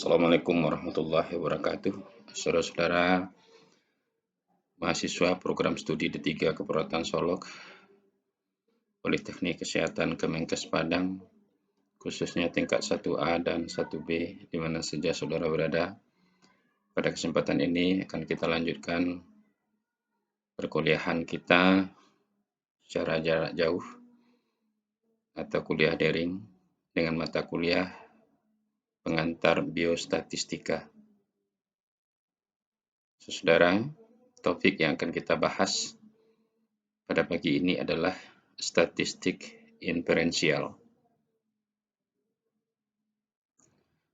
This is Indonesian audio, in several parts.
Assalamualaikum warahmatullahi wabarakatuh. Saudara-saudara mahasiswa program studi D3 Keperawatan Solok, Politeknik Kesehatan Kemenkes Padang, khususnya tingkat 1A dan 1B, di mana saja saudara berada. Pada kesempatan ini akan kita lanjutkan perkuliahan kita secara jarak jauh atau kuliah daring dengan mata kuliah pengantar biostatistika. Saudara, topik yang akan kita bahas pada pagi ini adalah statistik inferensial.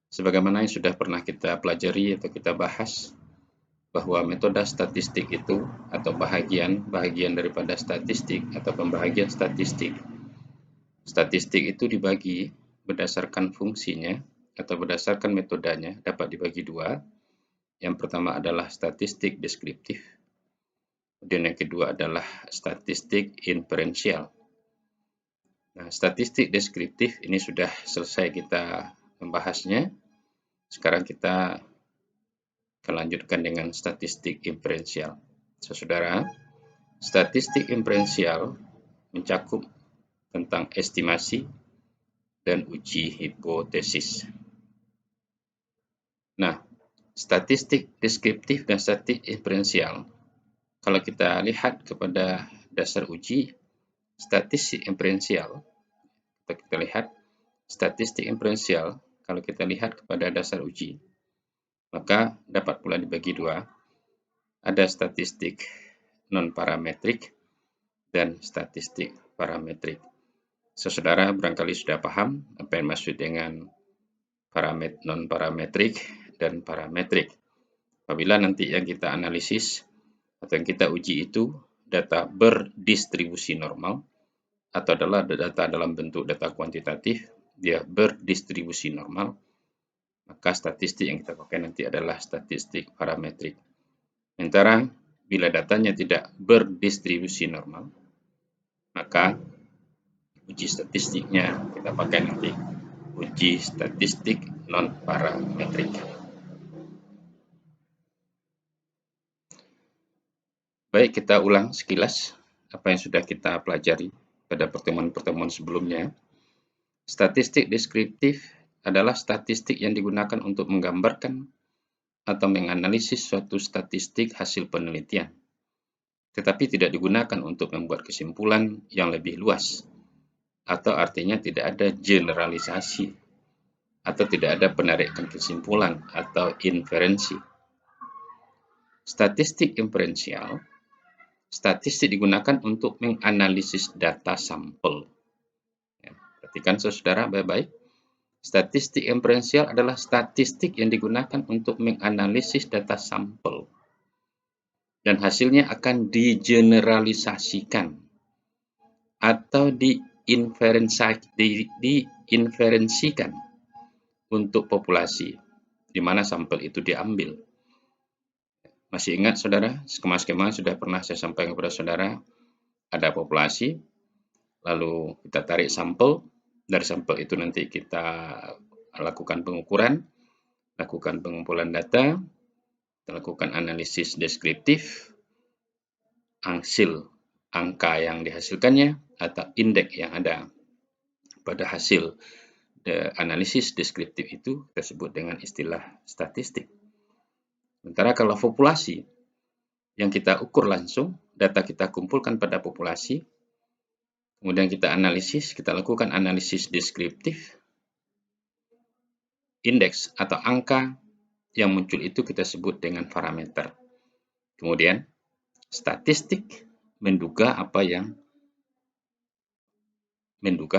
Sebagaimana yang sudah pernah kita pelajari atau kita bahas, bahwa metode statistik itu atau bahagian daripada statistik atau pembahagian statistik. Statistik itu dibagi berdasarkan fungsinya atau berdasarkan metodenya, dapat dibagi dua. Yang pertama adalah statistik deskriptif, kemudian yang kedua adalah statistik inferensial. Nah, statistik deskriptif ini sudah selesai kita membahasnya. Sekarang kita akan lanjutkan dengan statistik inferensial. Saudara, statistik inferensial mencakup tentang estimasi dan uji hipotesis. Nah, statistik deskriptif dan statistik inferensial, kalau kita lihat kepada dasar uji statistik inferensial, kita lihat statistik inferensial, kalau kita lihat kepada dasar uji, maka dapat pula dibagi dua. Ada statistik non-parametrik dan statistik parametrik. Saudara barangkali sudah paham apa yang maksud dengan non-parametrik dan parametrik. Apabila nanti yang kita analisis atau yang kita uji itu data berdistribusi normal atau adalah data dalam bentuk data kuantitatif, dia berdistribusi normal, maka statistik yang kita pakai nanti adalah statistik parametrik. Sementara bila datanya tidak berdistribusi normal, maka uji statistiknya kita pakai nanti uji statistik non-parametrik. Baik, kita ulang sekilas apa yang sudah kita pelajari pada pertemuan-pertemuan sebelumnya. Statistik deskriptif adalah statistik yang digunakan untuk menggambarkan atau menganalisis suatu statistik hasil penelitian, tetapi tidak digunakan untuk membuat kesimpulan yang lebih luas, atau artinya tidak ada generalisasi, atau tidak ada penarikan kesimpulan atau inferensi. Statistik inferensial, statistik digunakan untuk menganalisis data sampel. Perhatikan saudara baik-baik. Statistik inferensial adalah statistik yang digunakan untuk menganalisis data sampel. Dan hasilnya akan digeneralisasikan atau diinferensikan untuk populasi di mana sampel itu diambil. Masih ingat saudara, skema-skema sudah pernah saya sampaikan kepada saudara, ada populasi, lalu kita tarik sampel, dari sampel itu nanti kita lakukan pengukuran, lakukan pengumpulan data, kita lakukan analisis deskriptif, hasil angka yang dihasilkannya, atau indeks yang ada pada hasil analisis deskriptif itu kita sebut dengan istilah statistik. Sementara kalau populasi, yang kita ukur langsung, data kita kumpulkan pada populasi, kemudian kita analisis, kita lakukan analisis deskriptif, indeks atau angka yang muncul itu kita sebut dengan parameter. Kemudian, statistik menduga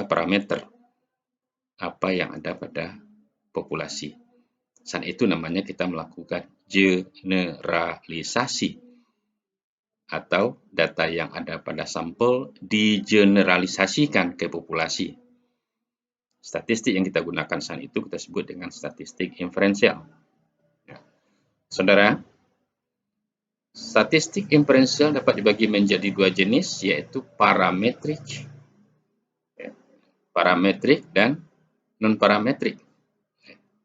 parameter apa yang ada pada populasi. Saat itu namanya kita melakukan generalisasi atau data yang ada pada sampel digeneralisasikan ke populasi. Statistik yang kita gunakan saat itu kita sebut dengan statistik inferensial. Ya. Saudara, statistik inferensial dapat dibagi menjadi dua jenis, yaitu parametrik, parametrik dan non-parametrik.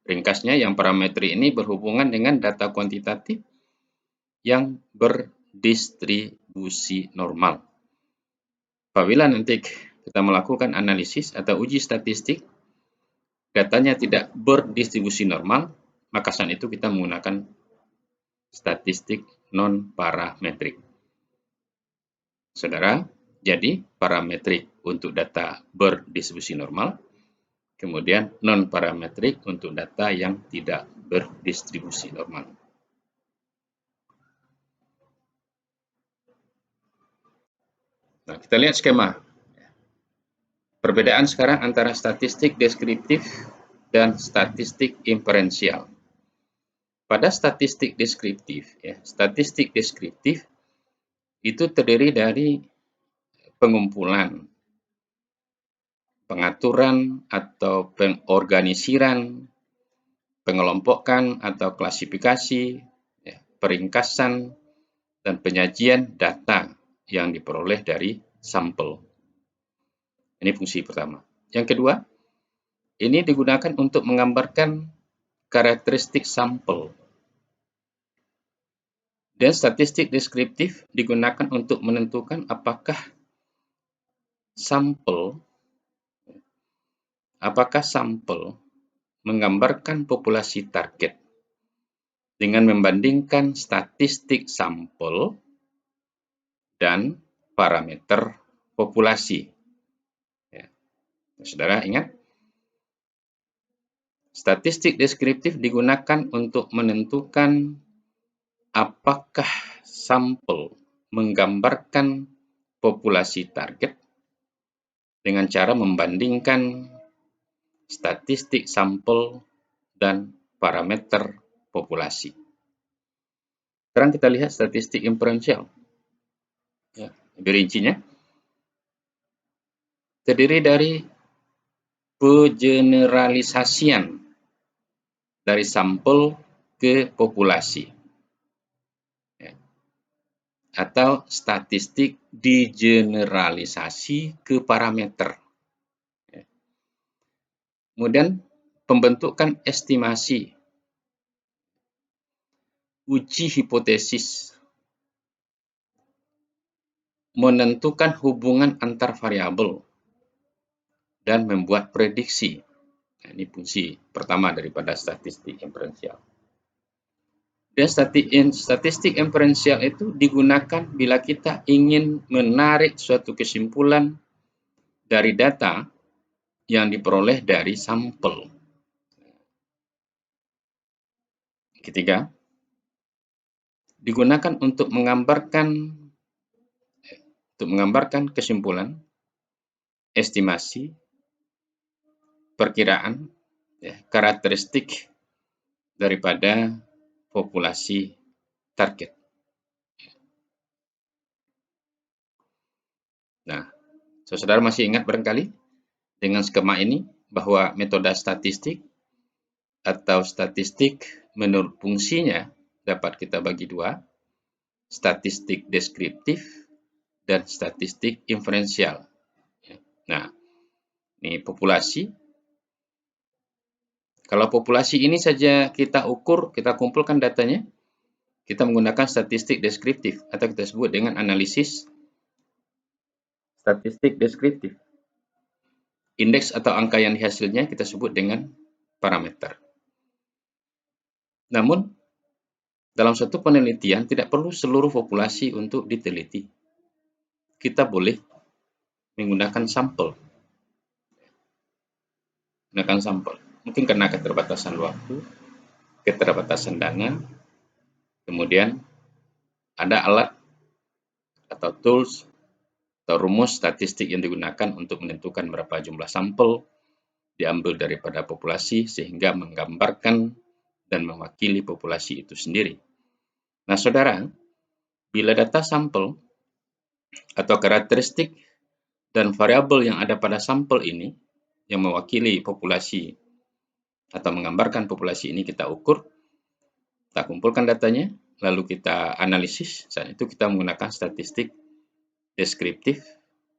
Ringkasnya, yang parametri ini berhubungan dengan data kuantitatif yang berdistribusi normal. Apabila nanti kita melakukan analisis atau uji statistik, datanya tidak berdistribusi normal, maka saat itu kita menggunakan statistik non-parametrik. Saudara, jadi parametrik untuk data berdistribusi normal, kemudian non-parametrik untuk data yang tidak berdistribusi normal. Nah, kita lihat skema. Perbedaan sekarang antara statistik deskriptif dan statistik inferensial. Pada statistik deskriptif, statistik deskriptif itu terdiri dari pengumpulan, pengaturan atau pengorganisiran, pengelompokan atau klasifikasi, peringkasan, dan penyajian data yang diperoleh dari sampel. Ini fungsi pertama. Yang kedua, ini digunakan untuk menggambarkan karakteristik sampel. Dan statistik deskriptif digunakan untuk menentukan apakah sampel menggambarkan populasi target dengan membandingkan statistik sampel dan parameter populasi. Saudara ingat, statistik deskriptif digunakan untuk menentukan apakah sampel menggambarkan populasi target dengan cara membandingkan statistik sampel dan parameter populasi. Sekarang kita lihat statistik inferensial. Lebih rincinya, terdiri dari pegeneralisasian dari sampel ke populasi, atau statistik digeneralisasi ke parameter. Kemudian pembentukan estimasi, uji hipotesis, menentukan hubungan antar variabel, dan membuat prediksi. Nah, ini fungsi pertama daripada statistik inferensial. Dan statistik inferensial itu digunakan bila kita ingin menarik suatu kesimpulan dari data yang diperoleh dari sampel. Ketiga, digunakan untuk menggambarkan kesimpulan, estimasi, perkiraan, karakteristik daripada populasi target. Nah, saudara masih ingat barangkali dengan skema ini bahwa metode statistik atau statistik menurut fungsinya dapat kita bagi dua, statistik deskriptif dan statistik inferensial. Nah, ini populasi. Kalau populasi ini saja kita ukur, kita kumpulkan datanya, kita menggunakan statistik deskriptif atau kita sebut dengan analisis statistik deskriptif. Indeks atau angka yang dihasilnya kita sebut dengan parameter. Namun, dalam satu penelitian tidak perlu seluruh populasi untuk diteliti. Kita boleh menggunakan sampel. Mungkin karena keterbatasan waktu, keterbatasan dana, kemudian ada alat atau tools atau rumus statistik yang digunakan untuk menentukan berapa jumlah sampel diambil daripada populasi sehingga menggambarkan dan mewakili populasi itu sendiri. Nah, saudara, bila data sampel atau karakteristik dan variabel yang ada pada sampel ini yang mewakili populasi atau menggambarkan populasi ini kita ukur, kita kumpulkan datanya, lalu kita analisis. Saat itu kita menggunakan statistik deskriptif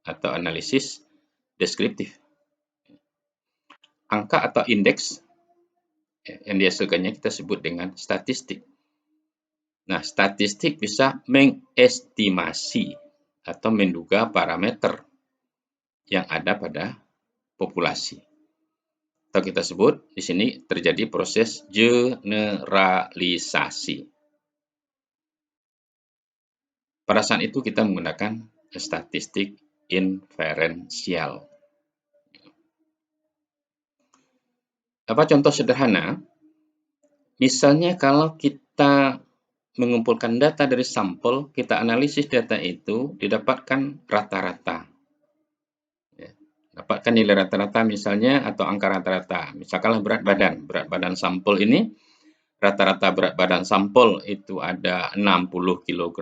atau analisis deskriptif. Angka atau indeks yang dihasilkannya kita sebut dengan statistik. Nah, statistik bisa mengestimasi atau menduga parameter yang ada pada populasi. Atau kita sebut di sini terjadi proses generalisasi. Pada saat itu kita menggunakan statistik inferensial. Apa contoh sederhana? Misalnya kalau kita mengumpulkan data dari sampel, kita analisis data itu, didapatkan rata-rata. Dapatkan nilai rata-rata misalnya, atau angka rata-rata. Misalkan berat badan sampel ini, rata-rata berat badan sampel itu ada 60 kg.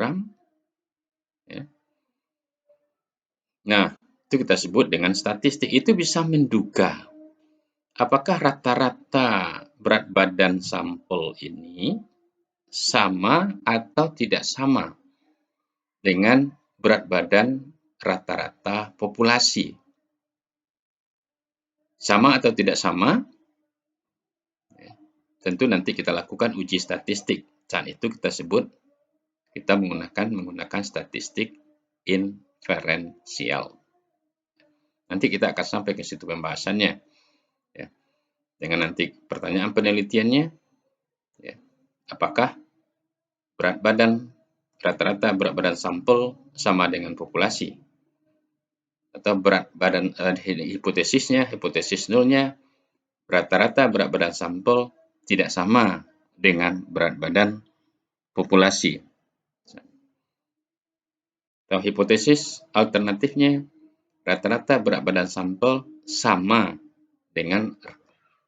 Nah, itu kita sebut dengan statistik. Itu bisa menduga apakah rata-rata berat badan sampel ini sama atau tidak sama dengan berat badan rata-rata populasi. Sama atau tidak sama? Tentu nanti kita lakukan uji statistik. Saat itu kita menggunakan statistik inferensial. Nanti kita akan sampai ke situ pembahasannya. Ya. Dengan nanti pertanyaan penelitiannya, ya, apakah rata-rata berat badan sampel sama dengan populasi? Atau berat badan hipotesis nolnya, rata-rata berat badan sampel tidak sama dengan berat badan populasi. Atau hipotesis alternatifnya, rata-rata berat badan sampel sama dengan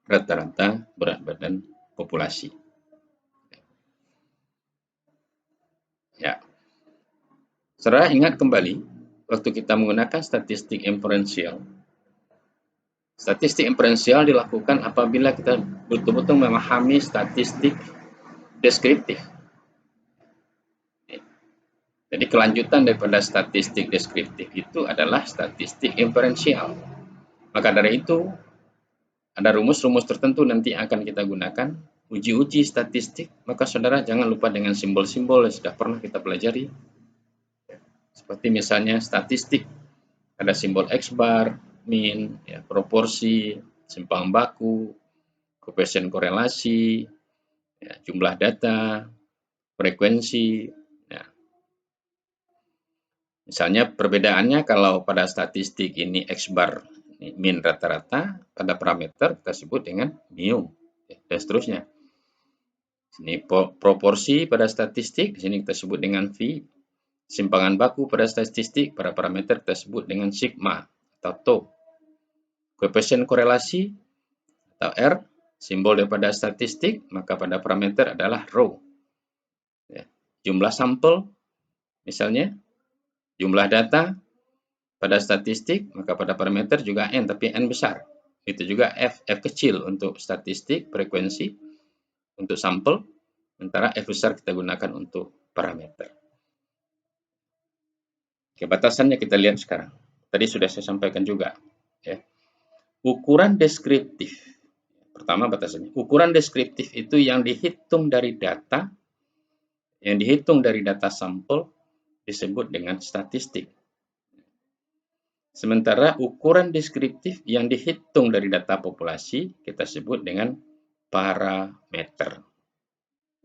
rata-rata berat badan populasi. Ya. Saudara ingat kembali, waktu kita menggunakan statistik inferensial. Statistik inferensial dilakukan apabila kita betul-betul memahami statistik deskriptif. Jadi kelanjutan daripada statistik deskriptif itu adalah statistik inferensial. Maka dari itu, ada rumus-rumus tertentu nanti akan kita gunakan, uji-uji statistik, maka saudara jangan lupa dengan simbol-simbol yang sudah pernah kita pelajari. Seperti misalnya statistik, ada simbol X-bar, min, ya, proporsi, simpangan baku, koefisien korelasi, ya, jumlah data, frekuensi. Ya. Misalnya perbedaannya kalau pada statistik ini X-bar, min rata-rata, pada parameter kita sebut dengan mu, ya, dan seterusnya. Ini proporsi pada statistik, di sini kita sebut dengan V. Simpangan baku pada statistik, pada parameter kita sebut dengan sigma atau tau. Koefisien korelasi atau R, simbol daripada statistik, maka pada parameter adalah rho. Ya. Jumlah sampel, misalnya, jumlah data pada statistik, maka pada parameter juga N, tapi N besar. Itu juga F kecil untuk statistik, frekuensi, untuk sampel, sementara F besar kita gunakan untuk parameter. Oke, batasannya kita lihat sekarang. Tadi sudah saya sampaikan juga. Ya. Ukuran deskriptif. Pertama batasannya. Ukuran deskriptif itu yang dihitung dari data sampel disebut dengan statistik. Sementara ukuran deskriptif yang dihitung dari data populasi kita sebut dengan parameter.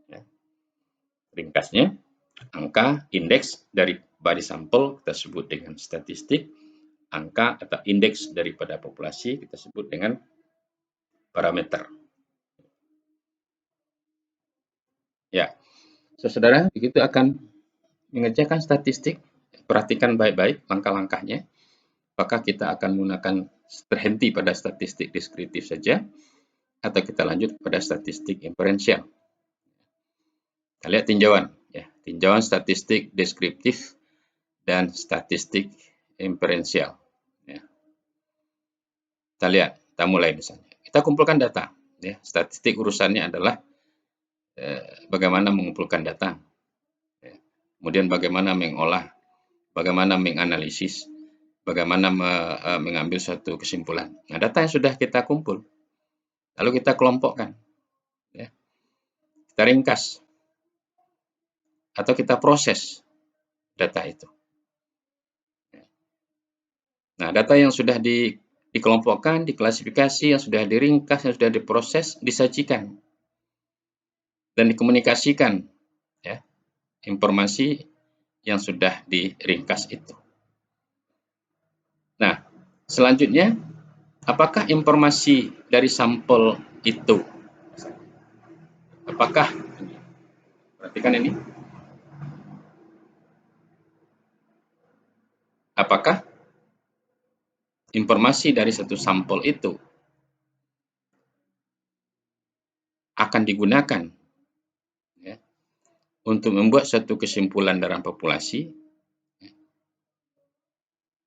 Ya. Ringkasnya, angka indeks dari body sampel kita sebut dengan statistik, angka atau indeks daripada populasi kita sebut dengan parameter. Ya, saudara, begitu akan mengerjakan statistik, perhatikan baik-baik langkah-langkahnya. Apakah kita akan menggunakan terhenti pada statistik deskriptif saja, atau kita lanjut pada statistik inferensial. Kita lihat tinjauan, ya, tinjauan statistik deskriptif dan statistik inferensial. Ya. Kita lihat, kita mulai misalnya. Kita kumpulkan data. Ya. Statistik urusannya adalah bagaimana mengumpulkan data, ya. Kemudian bagaimana mengolah, bagaimana menganalisis, bagaimana mengambil suatu kesimpulan. Nah, data yang sudah kita kumpul, lalu kita kelompokkan. kita ringkas atau kita proses data itu. Nah, data yang sudah dikelompokkan, diklasifikasi, yang sudah diringkas, yang sudah diproses, disajikan dan dikomunikasikan, ya, informasi yang sudah diringkas itu. Nah, selanjutnya, apakah informasi dari sampel itu? Apakah, perhatikan ini, apakah informasi dari satu sampel itu akan digunakan, ya, untuk membuat suatu kesimpulan dalam populasi?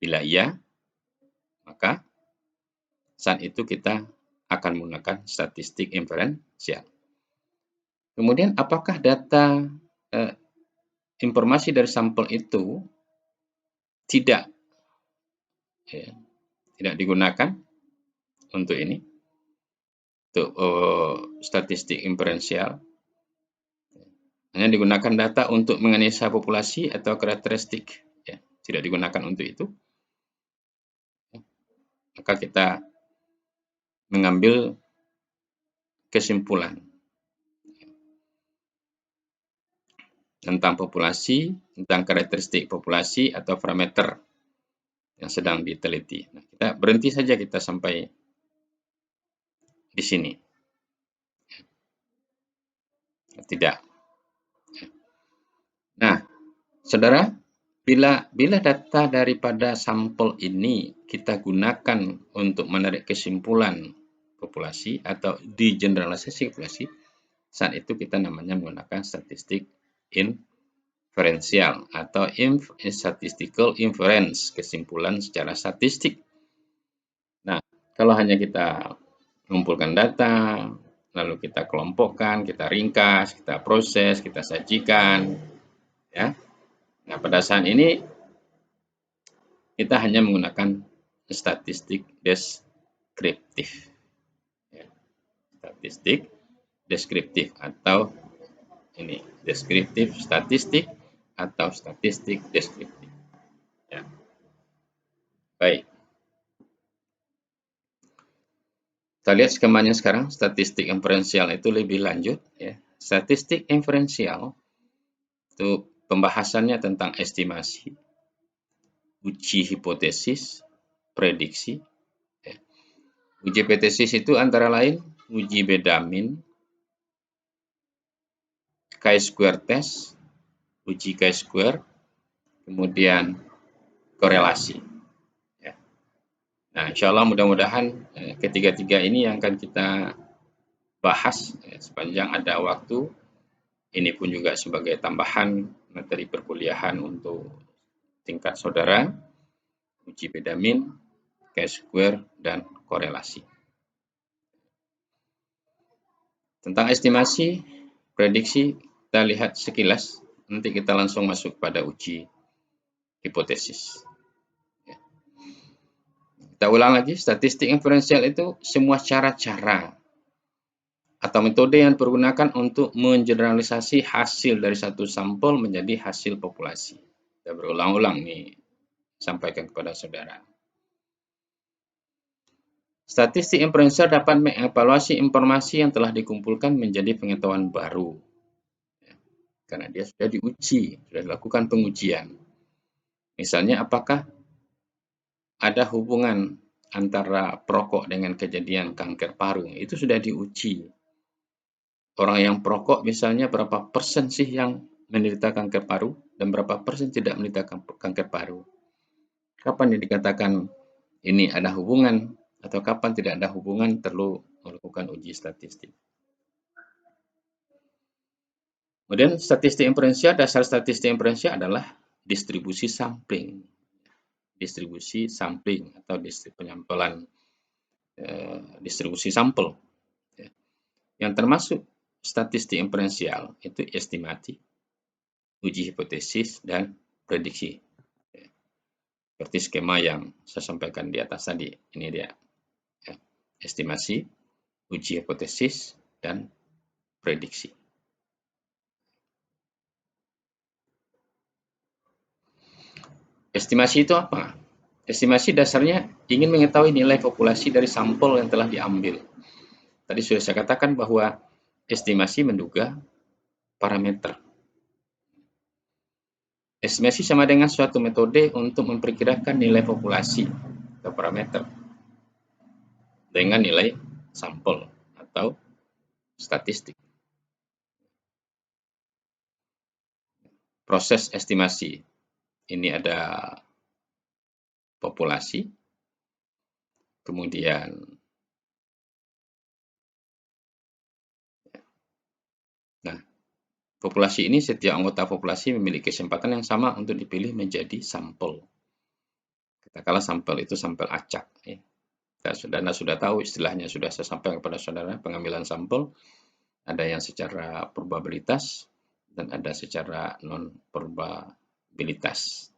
Bila iya, maka saat itu kita akan menggunakan statistik inferensial. Kemudian, apakah data informasi dari sampel itu tidak digunakan untuk ini, untuk statistik inferensial, hanya digunakan data untuk menganalisa populasi atau karakteristik, ya, tidak digunakan untuk itu, maka kita mengambil kesimpulan tentang populasi, tentang karakteristik populasi atau parameter yang sedang diteliti. Nah, kita berhenti saja kita sampai di sini. Tidak. Nah, saudara, bila data daripada sampel ini kita gunakan untuk menarik kesimpulan populasi atau digeneralisasi populasi, saat itu kita namanya menggunakan statistik inferensial atau statistical inference, kesimpulan secara statistik. Nah, kalau hanya kita mengumpulkan data, lalu kita kelompokkan, kita ringkas, kita proses, kita sajikan, ya. Nah, pada saat ini kita hanya menggunakan statistik deskriptif, ya. Statistik deskriptif atau ini deskriptif statistik atau statistik deskriptif, ya. Baik, kita lihat skemanya sekarang. Statistik inferensial itu lebih lanjut, ya. Statistik inferensial itu pembahasannya tentang estimasi, uji hipotesis, prediksi, ya. Uji hipotesis itu antara lain uji Bedamin, chi-square test, uji chi-square, kemudian korelasi, ya. Nah, insya Allah mudah-mudahan ketiga-tiga ini yang akan kita bahas, ya, sepanjang ada waktu. Ini pun juga sebagai tambahan materi perkuliahan untuk tingkat saudara, uji Bedamin, chi-square, dan korelasi. Tentang estimasi, prediksi, kita lihat sekilas, nanti kita langsung masuk pada uji hipotesis. Ya. Kita ulang lagi, statistik inferensial itu semua cara-cara atau metode yang dipergunakan untuk mengeneralisasi hasil dari satu sampel menjadi hasil populasi. Kita berulang-ulang nih, sampaikan kepada saudara. Statistik inferensial dapat mengevaluasi informasi yang telah dikumpulkan menjadi pengetahuan baru, ya, karena dia sudah diuji, sudah dilakukan pengujian. Misalnya, apakah ada hubungan antara perokok dengan kejadian kanker paru? Itu sudah diuji. Orang yang perokok misalnya berapa persen sih yang menderita kanker paru dan berapa persen tidak menderita kanker paru? Kapan dikatakan ini ada hubungan atau kapan tidak ada hubungan, perlu melakukan uji statistik. Kemudian statistik inferensial, dasar statistik inferensial adalah distribusi sampling. Distribusi sampling atau penyampelan distribusi sampel. Yang termasuk statistik inferensial itu estimasi, uji hipotesis, dan prediksi. Seperti skema yang saya sampaikan di atas tadi. Ini dia. Estimasi, uji hipotesis, dan prediksi. Estimasi itu apa? Estimasi dasarnya ingin mengetahui nilai populasi dari sampel yang telah diambil. Tadi sudah saya katakan bahwa estimasi menduga parameter. Estimasi sama dengan suatu metode untuk memperkirakan nilai populasi atau parameter dengan nilai sampel atau statistik. Proses estimasi ini ada populasi, kemudian nah, populasi ini setiap anggota populasi memiliki kesempatan yang sama untuk dipilih menjadi sampel. Katakanlah sampel itu sampel acak. Saudara sudah tahu istilahnya, sudah saya sampaikan kepada saudara, pengambilan sampel ada yang secara probabilitas dan ada secara non-probabilitas.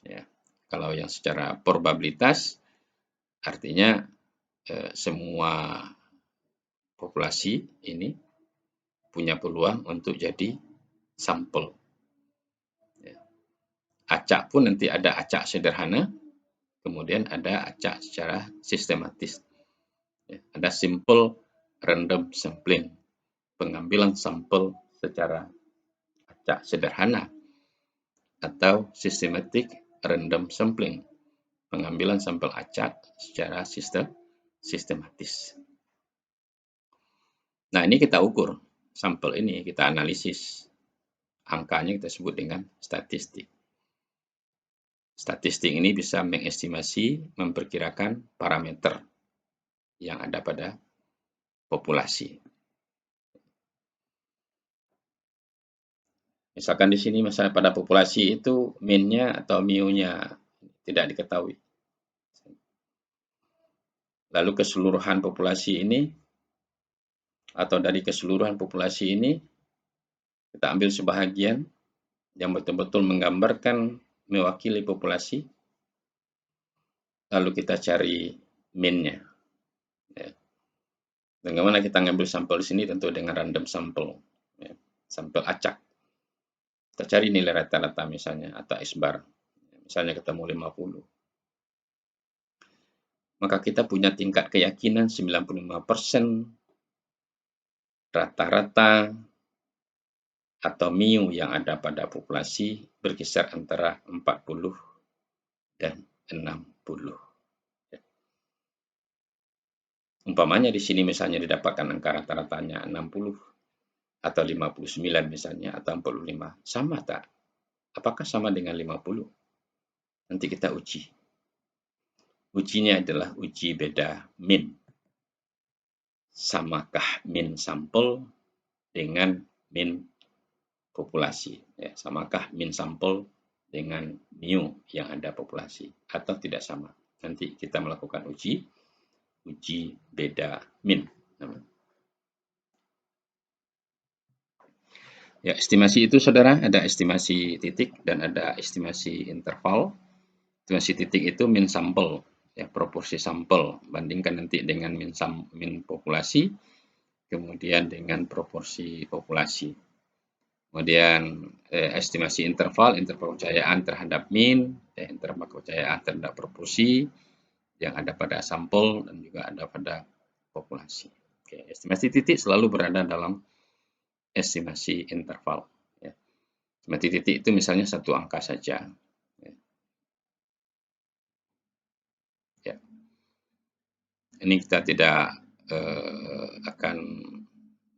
Ya. Kalau yang secara probabilitas artinya semua populasi ini punya peluang untuk jadi sampel. Ya. Acak pun nanti ada acak sederhana, kemudian ada acak secara sistematis. Ya. Ada simple random sampling, pengambilan sampel secara acak sederhana, atau systematic random sampling, pengambilan sampel acak secara sistematis. Nah, ini kita ukur sampel ini, kita analisis. Angkanya kita sebut dengan statistik. Statistik ini bisa mengestimasi, memperkirakan parameter yang ada pada populasi. Misalkan di sini misalnya pada populasi itu min-nya atau mu-nya tidak diketahui. Lalu keseluruhan populasi ini atau dari keseluruhan populasi ini kita ambil sebahagian yang betul-betul menggambarkan mewakili populasi, lalu kita cari min-nya. Ya. Bagaimana kita ngambil sampel di sini? Tentu dengan random sampel, ya. Sampel acak. Kita cari nilai rata-rata misalnya atau S-bar, misalnya ketemu 50. Maka kita punya tingkat keyakinan 95% rata-rata atau mu yang ada pada populasi berkisar antara 40 dan 60. Umpamanya di sini misalnya didapatkan angka rata-ratanya 60 atau 59 misalnya atau 45. Sama tak? Apakah sama dengan 50? Nanti kita uji. Ujinya adalah uji beda min. Samakah min sampel dengan min populasi? Ya, samakah min sampel dengan mu yang ada populasi atau tidak sama? Nanti kita melakukan uji beda min. Ya, estimasi itu saudara ada estimasi titik dan ada estimasi interval. Estimasi titik itu min sampel, ya, proporsi sampel bandingkan nanti dengan min populasi, kemudian dengan proporsi populasi. Kemudian estimasi interval kepercayaan terhadap min, interval kepercayaan terhadap proporsi yang ada pada sampel dan juga ada pada populasi. Oke, estimasi titik selalu berada dalam estimasi interval. Ya. Estimasi titik itu misalnya satu angka saja. Ya. Ini kita tidak akan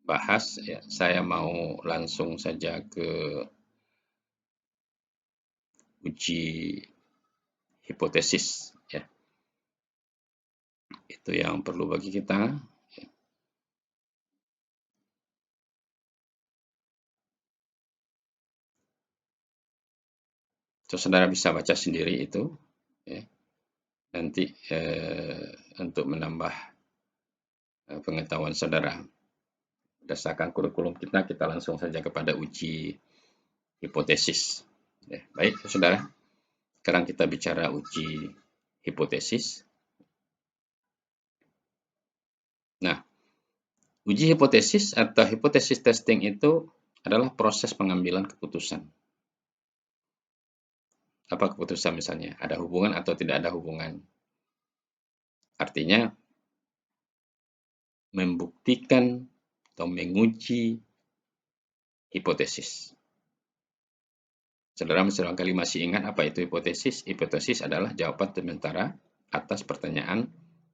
bahas. Ya. Saya mau langsung saja ke uji hipotesis. Ya. Itu yang perlu bagi kita. So, saudara bisa baca sendiri itu, ya. Nanti untuk menambah pengetahuan saudara. Berdasarkan kurikulum kita langsung saja kepada uji hipotesis. Ya, baik, saudara. Sekarang kita bicara uji hipotesis. Nah, uji hipotesis atau hipotesis testing itu adalah proses pengambilan keputusan. Apa keputusan misalnya? Ada hubungan atau tidak ada hubungan? Artinya membuktikan atau menguji hipotesis. Saudara barangkali masih ingat apa itu hipotesis? Hipotesis adalah jawaban sementara atas pertanyaan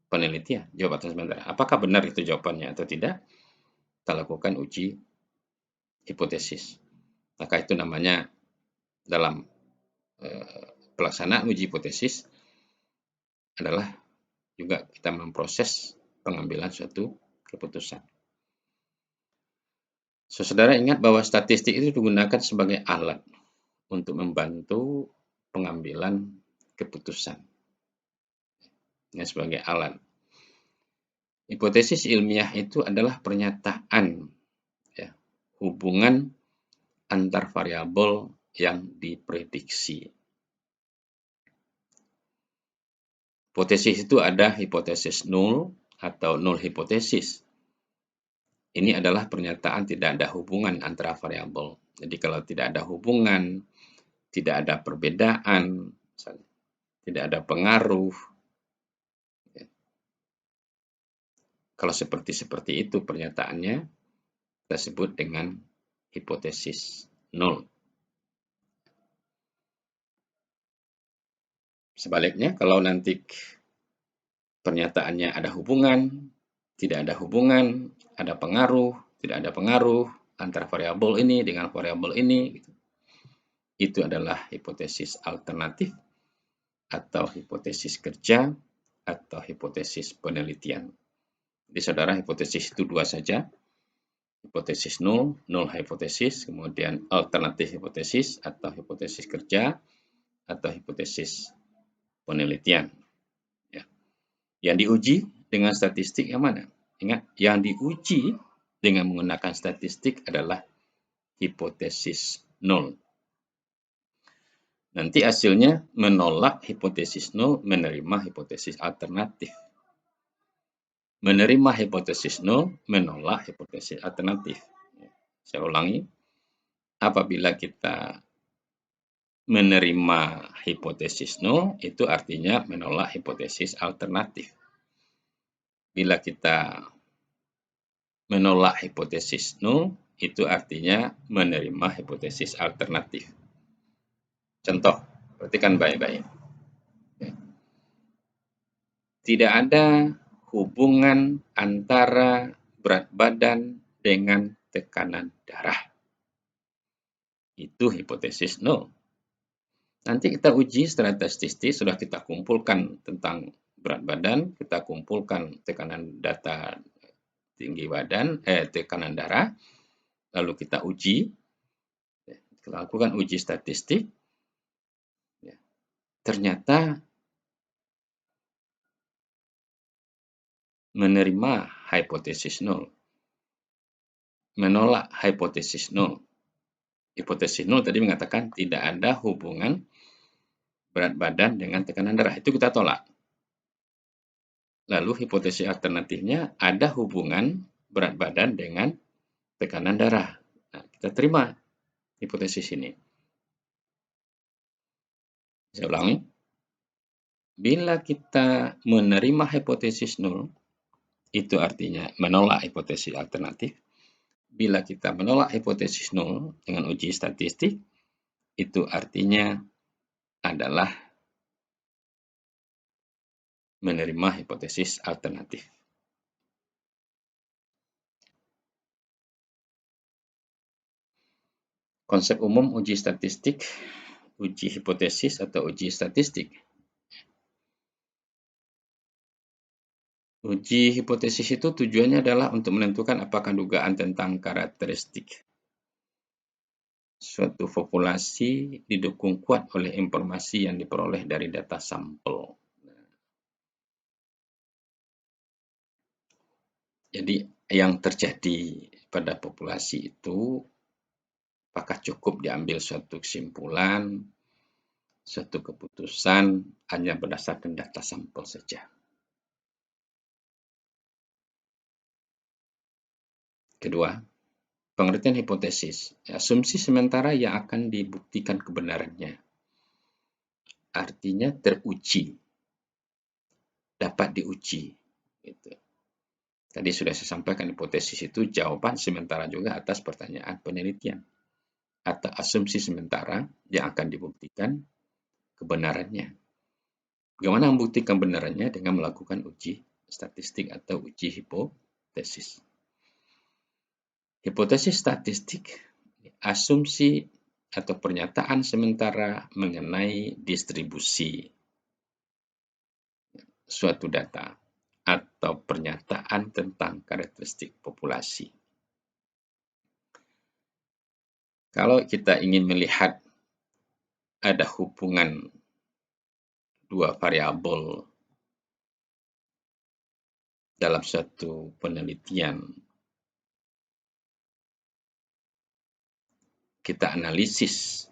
penelitian. Jawaban sementara. Apakah benar itu jawabannya atau tidak? Kita lakukan uji hipotesis. Maka itu namanya dalam pelaksanaan uji hipotesis adalah juga kita memproses pengambilan suatu keputusan. Saudara ingat bahwa statistik itu digunakan sebagai alat untuk membantu pengambilan keputusan. Ya, sebagai alat. Hipotesis ilmiah itu adalah pernyataan ya, hubungan antar variabel yang diprediksi. Hipotesis itu ada hipotesis nul atau null hipotesis. Ini adalah pernyataan tidak ada hubungan antara variabel. Jadi kalau tidak ada hubungan, tidak ada perbedaan, tidak ada pengaruh. Kalau seperti itu pernyataannya, kita sebut dengan hipotesis nol. Sebaliknya, kalau nanti pernyataannya ada hubungan, tidak ada hubungan, ada pengaruh, tidak ada pengaruh antara variabel ini dengan variabel ini, gitu. Itu adalah hipotesis alternatif atau hipotesis kerja atau hipotesis penelitian. Jadi saudara, hipotesis itu dua saja, hipotesis null hipotesis, kemudian alternatif hipotesis atau hipotesis kerja atau hipotesis penelitian. Ya. Yang diuji dengan statistik yang mana? Ingat, yang diuji dengan menggunakan statistik adalah hipotesis nol. Nanti hasilnya menolak hipotesis nol, menerima hipotesis alternatif. Menerima hipotesis nol, menolak hipotesis alternatif. Saya ulangi, apabila kita menerima hipotesis nol, itu artinya menolak hipotesis alternatif. Bila kita menolak hipotesis nol, itu artinya menerima hipotesis alternatif. Contoh, perhatikan baik-baik. Tidak ada hubungan antara berat badan dengan tekanan darah. Itu hipotesis nol. Nanti kita uji secara statistik, sudah kita kumpulkan tentang berat badan, kita kumpulkan tekanan data tinggi badan, tekanan darah, lalu kita uji, kita lakukan uji statistik, ternyata menerima hipotesis nol, menolak hipotesis nol. Hipotesis nol tadi mengatakan tidak ada hubungan berat badan dengan tekanan darah. Itu kita tolak. Lalu hipotesis alternatifnya ada hubungan berat badan dengan tekanan darah. Nah, kita terima hipotesis ini. Saya ulangi. Bila kita menerima hipotesis nol, itu artinya menolak hipotesis alternatif. Bila kita menolak hipotesis nol dengan uji statistik, itu artinya adalah menerima hipotesis alternatif. Konsep umum uji statistik, uji hipotesis atau uji statistik. Uji hipotesis itu tujuannya adalah untuk menentukan apakah dugaan tentang karakteristik suatu populasi didukung kuat oleh informasi yang diperoleh dari data sampel. Jadi yang terjadi pada populasi itu apakah cukup diambil suatu kesimpulan, suatu keputusan hanya berdasarkan data sampel saja. Kedua, pengertian hipotesis, asumsi sementara yang akan dibuktikan kebenarannya. artinya teruji, dapat diuji. Gitu. Tadi sudah saya sampaikan, hipotesis itu jawaban sementara juga atas pertanyaan penelitian atau asumsi sementara yang akan dibuktikan kebenarannya. Bagaimana membuktikan kebenarannya? Dengan melakukan uji statistik atau uji hipotesis. Hipotesis statistik, asumsi atau pernyataan sementara mengenai distribusi suatu data atau pernyataan tentang karakteristik populasi. Kalau kita ingin melihat ada hubungan dua variabel dalam suatu penelitian, kita analisis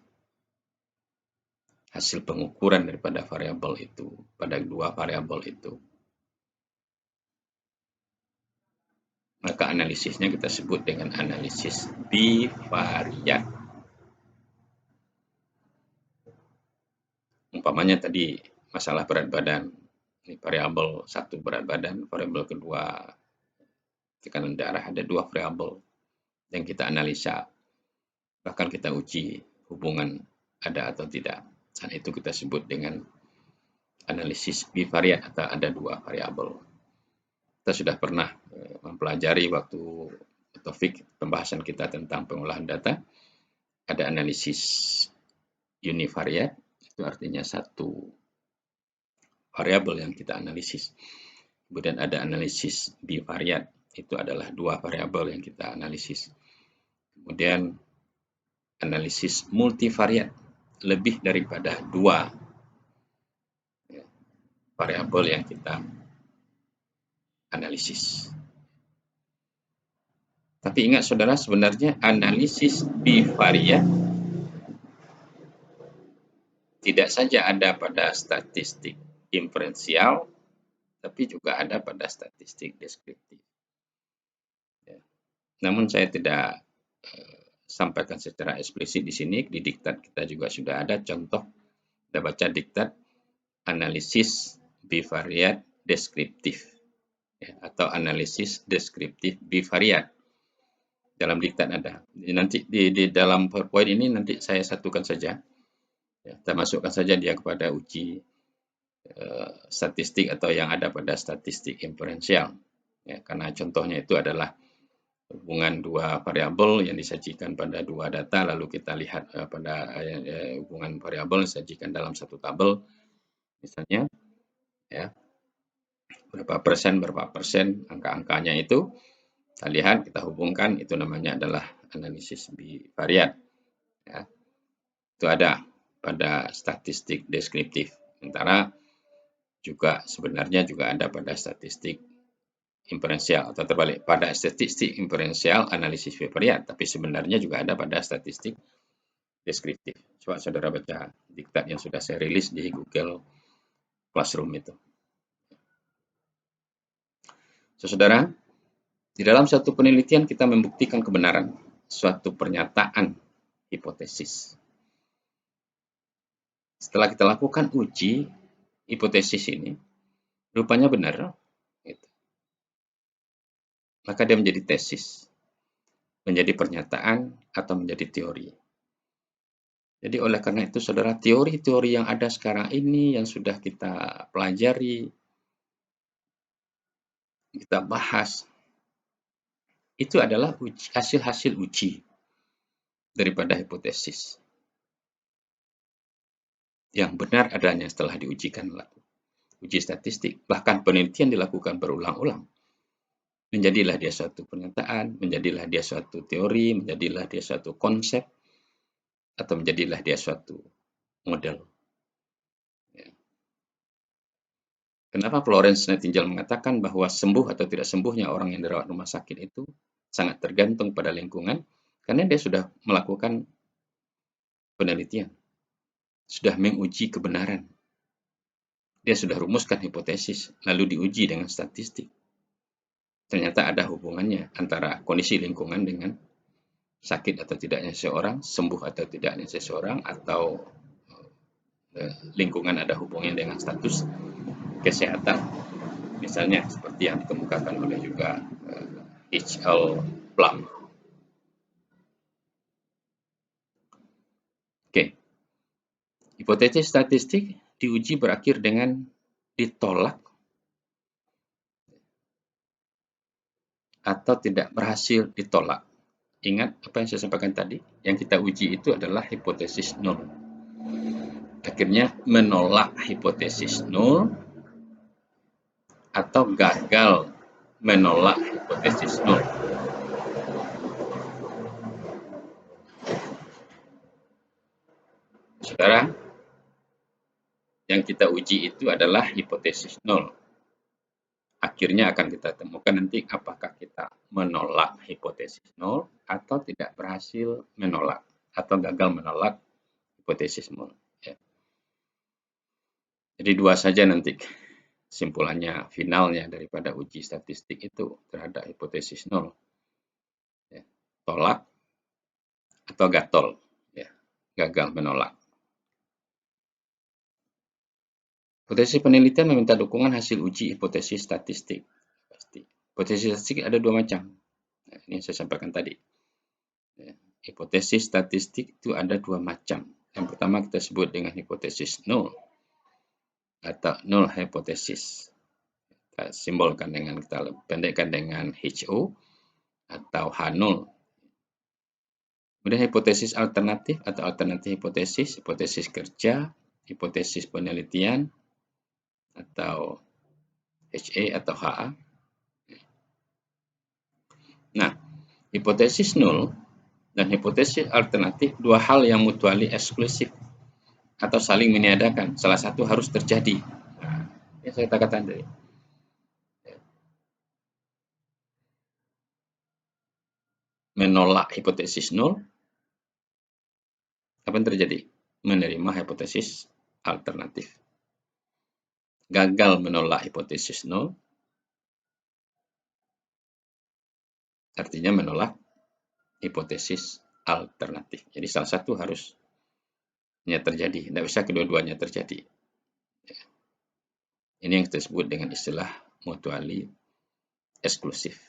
hasil pengukuran daripada variabel itu pada dua variabel itu, maka analisisnya kita sebut dengan analisis bivariat. Umpamanya tadi masalah berat badan, ini variabel satu berat badan, variabel kedua tekanan darah, ada dua variabel yang kita analisa, bahkan kita uji hubungan ada atau tidak. Dan itu kita sebut dengan analisis bivariat atau ada dua variabel. Kita sudah pernah mempelajari waktu topik pembahasan kita tentang pengolahan data, ada analisis univariat, itu artinya satu variabel yang kita analisis. Kemudian ada analisis bivariat, itu adalah dua variabel yang kita analisis. Kemudian analisis multivariat, lebih daripada dua variabel yang kita analisis. Tapi ingat saudara, sebenarnya analisis bivariat tidak saja ada pada statistik inferensial, tapi juga ada pada statistik deskriptif. Namun saya tidak sampaikan secara eksplisit di sini. Di diktat kita juga sudah ada contoh. Kita baca diktat analisis bivariat deskriptif, atau analisis deskriptif bivariat. Dalam diktat ada. Nanti di dalam PowerPoint ini nanti saya satukan saja. Kita masukkan saja dia kepada uji statistik atau yang ada pada statistik inferensial. Karena contohnya itu adalah hubungan dua variabel yang disajikan pada dua data, lalu kita lihat pada hubungan variabel disajikan dalam satu tabel, misalnya ya berapa persen angka-angkanya itu kita lihat, kita hubungkan, itu namanya adalah analisis bivariat. Ya. Itu ada pada statistik deskriptif. Sementara juga sebenarnya juga ada pada statistik inferensial, atau terbalik, pada statistik inferensial analisis bivariat, tapi sebenarnya juga ada pada statistik deskriptif. Coba saudara baca diktat yang sudah saya rilis di Google Classroom itu. Saudara, di dalam suatu penelitian kita membuktikan kebenaran suatu pernyataan hipotesis. Setelah kita lakukan uji hipotesis ini, rupanya benar, maka dia menjadi tesis, menjadi pernyataan, atau menjadi teori. Jadi oleh karena itu, saudara, teori-teori yang ada sekarang ini yang sudah kita pelajari, kita bahas, itu adalah hasil-hasil uji daripada hipotesis. Yang benar adanya setelah diujikan, uji statistik, bahkan penelitian dilakukan berulang-ulang. Menjadilah dia suatu pernyataan, menjadilah dia suatu teori, menjadilah dia suatu konsep, atau menjadilah dia suatu model. Kenapa Florence Nightingale mengatakan bahwa sembuh atau tidak sembuhnya orang yang dirawat rumah sakit itu sangat tergantung pada lingkungan, karena dia sudah melakukan penelitian, sudah menguji kebenaran. Dia sudah rumuskan hipotesis, lalu diuji dengan statistik. Ternyata ada hubungannya antara kondisi lingkungan dengan sakit atau tidaknya seseorang, sembuh atau tidaknya seseorang, atau lingkungan ada hubungannya dengan status kesehatan, misalnya seperti yang dikemukakan oleh juga H.L. Plum. Oke, hipotesis statistik diuji berakhir dengan ditolak atau tidak berhasil ditolak. Ingat apa yang saya sampaikan tadi? Yang kita uji itu adalah hipotesis nol. Akhirnya menolak hipotesis nol atau gagal menolak hipotesis nol. Saudara, yang kita uji itu adalah hipotesis nol. Akhirnya akan kita temukan nanti apakah kita menolak hipotesis nol atau tidak berhasil menolak atau gagal menolak hipotesis nol. Ya. Jadi dua saja nanti kesimpulannya finalnya daripada uji statistik itu terhadap hipotesis nol. Ya. Tolak atau gatol, ya. Gagal menolak. Hipotesis penelitian meminta dukungan hasil uji hipotesis statistik. Hipotesis statistik ada dua macam. Nah, ini yang saya sampaikan tadi. Ya. Hipotesis statistik itu ada dua macam. Yang pertama kita sebut dengan hipotesis nol atau null hipotesis. Kita simbolkan dengan, kita pendekkan dengan HO atau H0. Kemudian hipotesis alternatif atau alternatif hipotesis, hipotesis kerja, hipotesis penelitian, atau HA atau HA. Nah, hipotesis nol dan hipotesis alternatif dua hal yang mutually eksklusif atau saling meniadakan. Salah satu harus terjadi. Nah, yang saya katakan tadi. Menolak hipotesis nol, apa yang terjadi? Menerima hipotesis alternatif. Gagal menolak hipotesis nol, artinya menolak hipotesis alternatif. Jadi salah satu harusnya terjadi, tidak bisa kedua-duanya terjadi. Ini yang kita sebut dengan istilah mutually eksklusif.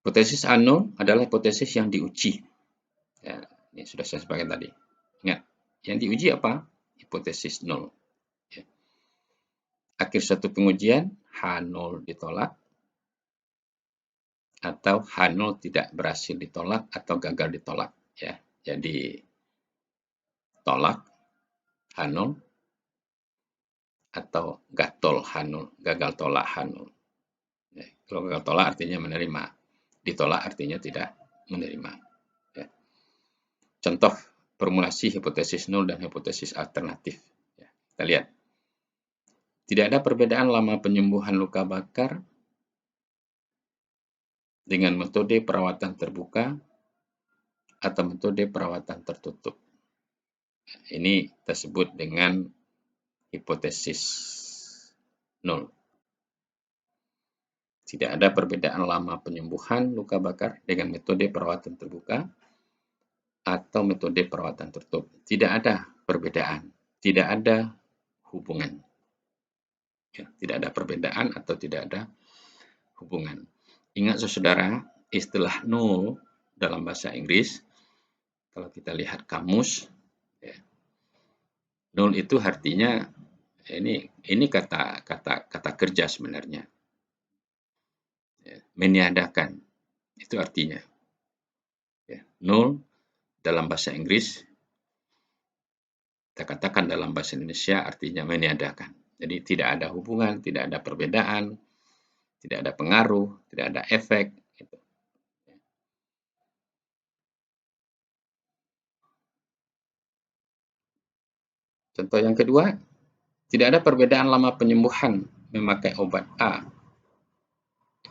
Hipotesis A0 adalah hipotesis yang diuji. Ya, ini sudah saya sampaikan tadi. Ingat, yang diuji apa? Hipotesis 0. Ya. Akhir suatu pengujian, H0 ditolak, atau H0 tidak berhasil ditolak atau gagal ditolak. Ya. Jadi, tolak H0 atau gatol H0, gagal tolak H0. Ya. Kalau gagal tolak artinya menerima, ditolak artinya tidak menerima. Ya. Contoh formulasi hipotesis nol dan hipotesis alternatif. Ya. Kita lihat. Tidak ada perbedaan lama penyembuhan luka bakar dengan metode perawatan terbuka atau metode perawatan tertutup. Ini kita sebut dengan hipotesis nol. Tidak ada perbedaan lama penyembuhan luka bakar dengan metode perawatan terbuka atau metode perawatan tertutup. Tidak ada perbedaan, tidak ada hubungan. Ya, tidak ada perbedaan atau tidak ada hubungan. Ingat saudara, istilah nol dalam bahasa Inggris, kalau kita lihat kamus, ya, nol itu artinya ini kata kerja sebenarnya. Ya, meniadakan, itu artinya. Ya, nol dalam bahasa Inggris, kita katakan dalam bahasa Indonesia artinya meniadakan. Jadi tidak ada hubungan, tidak ada perbedaan, tidak ada pengaruh, tidak ada efek. Gitu. Contoh yang kedua, tidak ada perbedaan lama penyembuhan memakai obat A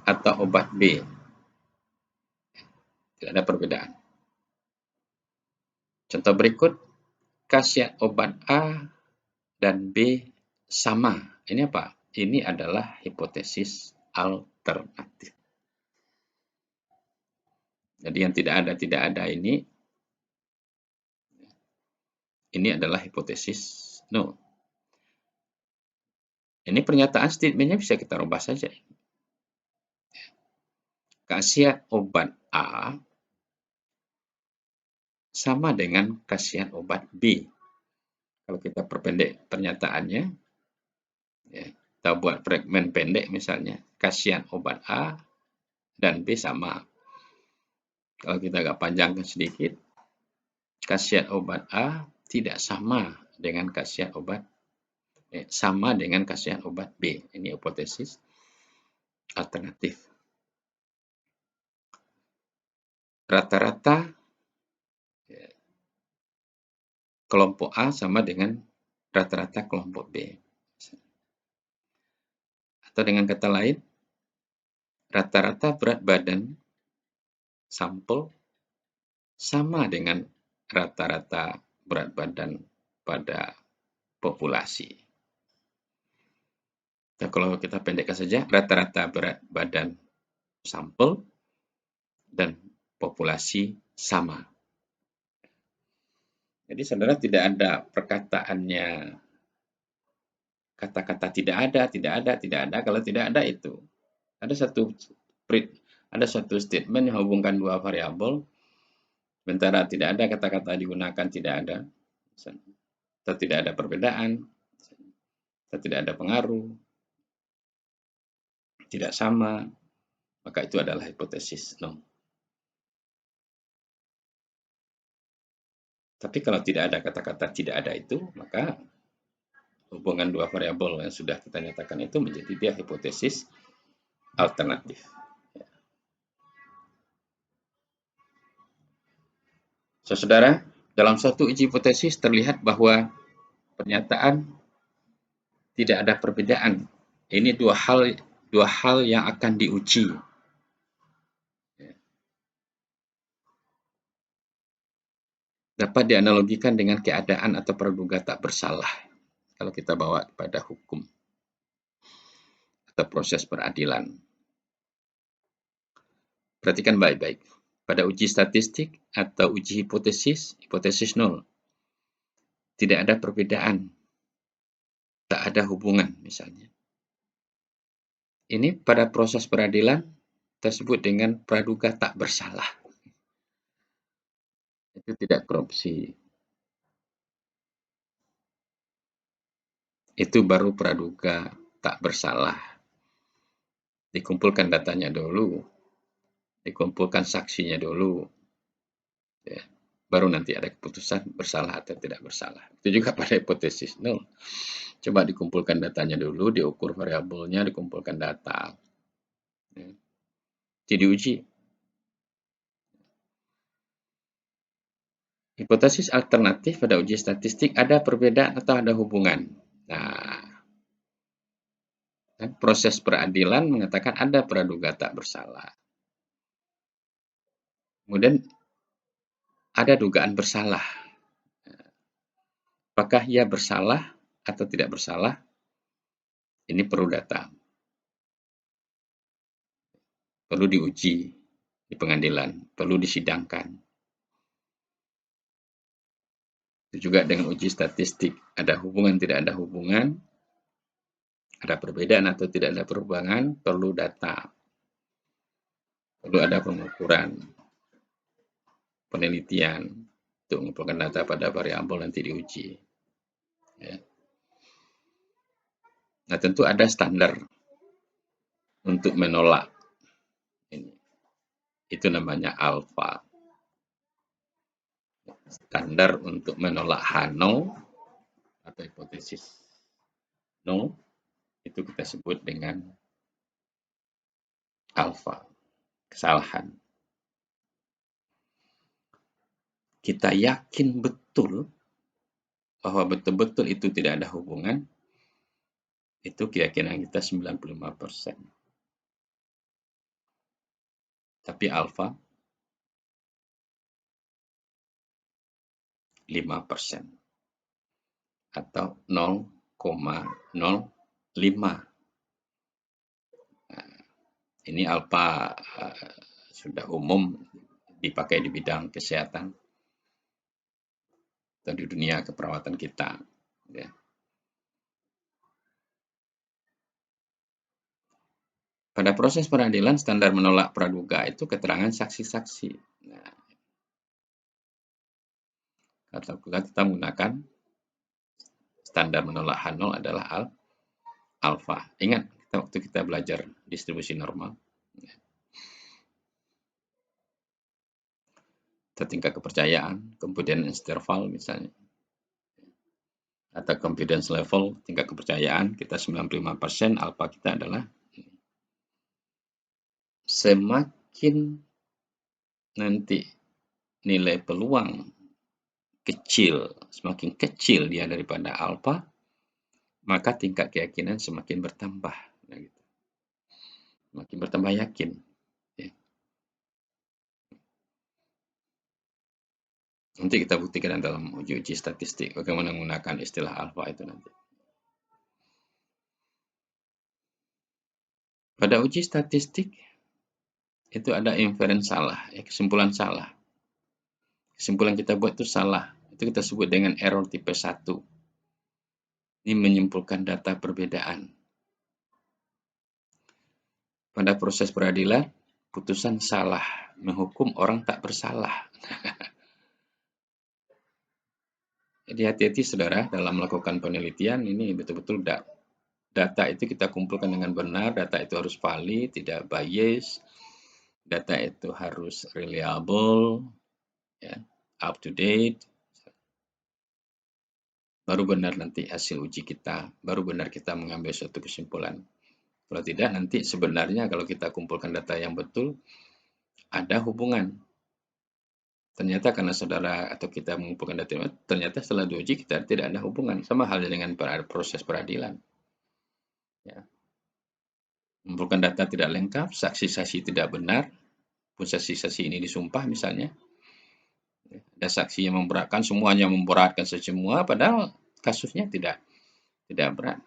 atau obat B. Tidak ada perbedaan. Contoh berikut, khasiat obat A dan B sama. Ini apa? Ini adalah hipotesis alternatif. Jadi yang tidak ada ini Ini adalah hipotesis null. Ini pernyataan statementnya bisa kita rubah saja. Khasiat obat A sama dengan khasiat obat B. Kalau kita perpendek pernyataannya, ya, kita buat fragmen pendek misalnya, khasiat obat A dan B sama. Kalau kita agak panjangkan sedikit, khasiat obat A tidak sama dengan khasiat obat sama dengan khasiat obat B. Ini hipotesis alternatif. Rata-rata kelompok A sama dengan rata-rata kelompok B. Atau dengan kata lain, rata-rata berat badan sampel sama dengan rata-rata berat badan pada populasi. Nah, kalau kita pendekkan saja, rata-rata berat badan sampel dan populasi sama. Jadi saudara tidak ada perkataannya kata-kata tidak ada, tidak ada, tidak ada. Kalau tidak ada itu ada satu statement yang menghubungkan dua variabel. Sementara tidak ada kata-kata digunakan tidak ada, atau tidak ada perbedaan, atau tidak ada pengaruh, tidak sama, maka itu adalah hipotesis null. Tapi kalau tidak ada kata-kata tidak ada itu, maka hubungan dua variabel yang sudah kita nyatakan itu menjadi dia hipotesis alternatif. Saudara, dalam suatu uji hipotesis terlihat bahwa pernyataan tidak ada perbedaan. Ini dua hal yang akan diuji. Dapat dianalogikan dengan keadaan atau praduga tak bersalah. Kalau kita bawa pada hukum atau proses peradilan. Perhatikan baik-baik. Pada uji statistik atau uji hipotesis null, tidak ada perbedaan, tak ada hubungan misalnya. Ini pada proses peradilan tersebut dengan praduga tak bersalah. Itu tidak korupsi. Itu baru praduga tak bersalah. Dikumpulkan datanya dulu, dikumpulkan saksinya dulu, ya, baru nanti ada keputusan bersalah atau tidak bersalah. Itu juga pada hipotesis null. Coba dikumpulkan datanya dulu, diukur variabelnya, dikumpulkan data. Ya. Jadi diuji. Hipotesis alternatif pada uji statistik ada perbedaan atau ada hubungan. Nah, proses peradilan mengatakan ada praduga tak bersalah. Kemudian ada dugaan bersalah. Apakah ia bersalah atau tidak bersalah? Ini perlu data. Perlu diuji di pengadilan, perlu disidangkan. Itu juga dengan uji statistik, ada hubungan, tidak ada hubungan, ada perbedaan atau tidak ada perubahan, perlu data. Perlu ada pengukuran, penelitian, untuk mengumpulkan data pada variabel nanti diuji. Ya. Nah, tentu ada standar untuk menolak ini. Itu namanya alfa. Standar untuk menolak H0 atau hipotesis null itu kita sebut dengan alfa, kesalahan. Kita yakin betul bahwa betul-betul itu tidak ada hubungan, itu keyakinan kita 95%. Tapi alfa 5% atau 0,05. Nah, ini alfa sudah umum dipakai di bidang kesehatan. atau di dunia keperawatan kita. Ya. Pada proses peradilan, standar menolak praduga itu keterangan saksi-saksi. Nah, atau kita menggunakan standar menolak H0 adalah alfa. Ingat, waktu kita belajar distribusi normal, tingkat kepercayaan, confidence interval misalnya, atau confidence level, tingkat kepercayaan kita 95%, alfa kita adalah semakin nanti nilai peluang kecil, semakin kecil dia daripada alfa, maka tingkat keyakinan semakin bertambah. Nah, gitu. Semakin bertambah yakin. Ya. Nanti kita buktikan dalam uji-uji statistik bagaimana menggunakan istilah alfa itu nanti. Pada uji statistik itu ada inference salah, ya, kesimpulan salah. Kesimpulan kita buat itu salah. Itu kita sebut dengan error tipe 1. Ini menyimpulkan data perbedaan. Pada proses peradilan, putusan salah, menghukum orang tak bersalah. Jadi hati-hati saudara dalam melakukan penelitian, ini betul-betul data itu kita kumpulkan dengan benar, data itu harus valid, tidak bias, data itu harus reliable, ya, up to date. Baru benar nanti hasil uji kita, baru benar kita mengambil suatu kesimpulan. Kalau tidak, nanti sebenarnya kalau kita kumpulkan data yang betul, ada hubungan. Ternyata karena saudara atau kita mengumpulkan data, ternyata setelah diuji kita tidak ada hubungan. Sama halnya dengan proses peradilan. Ya. Mengumpulkan data tidak lengkap, saksi-saksi tidak benar, pun saksi-saksi ini disumpah misalnya. Ada saksi yang memberatkan, semuanya memberatkan semua, padahal kasusnya tidak berat.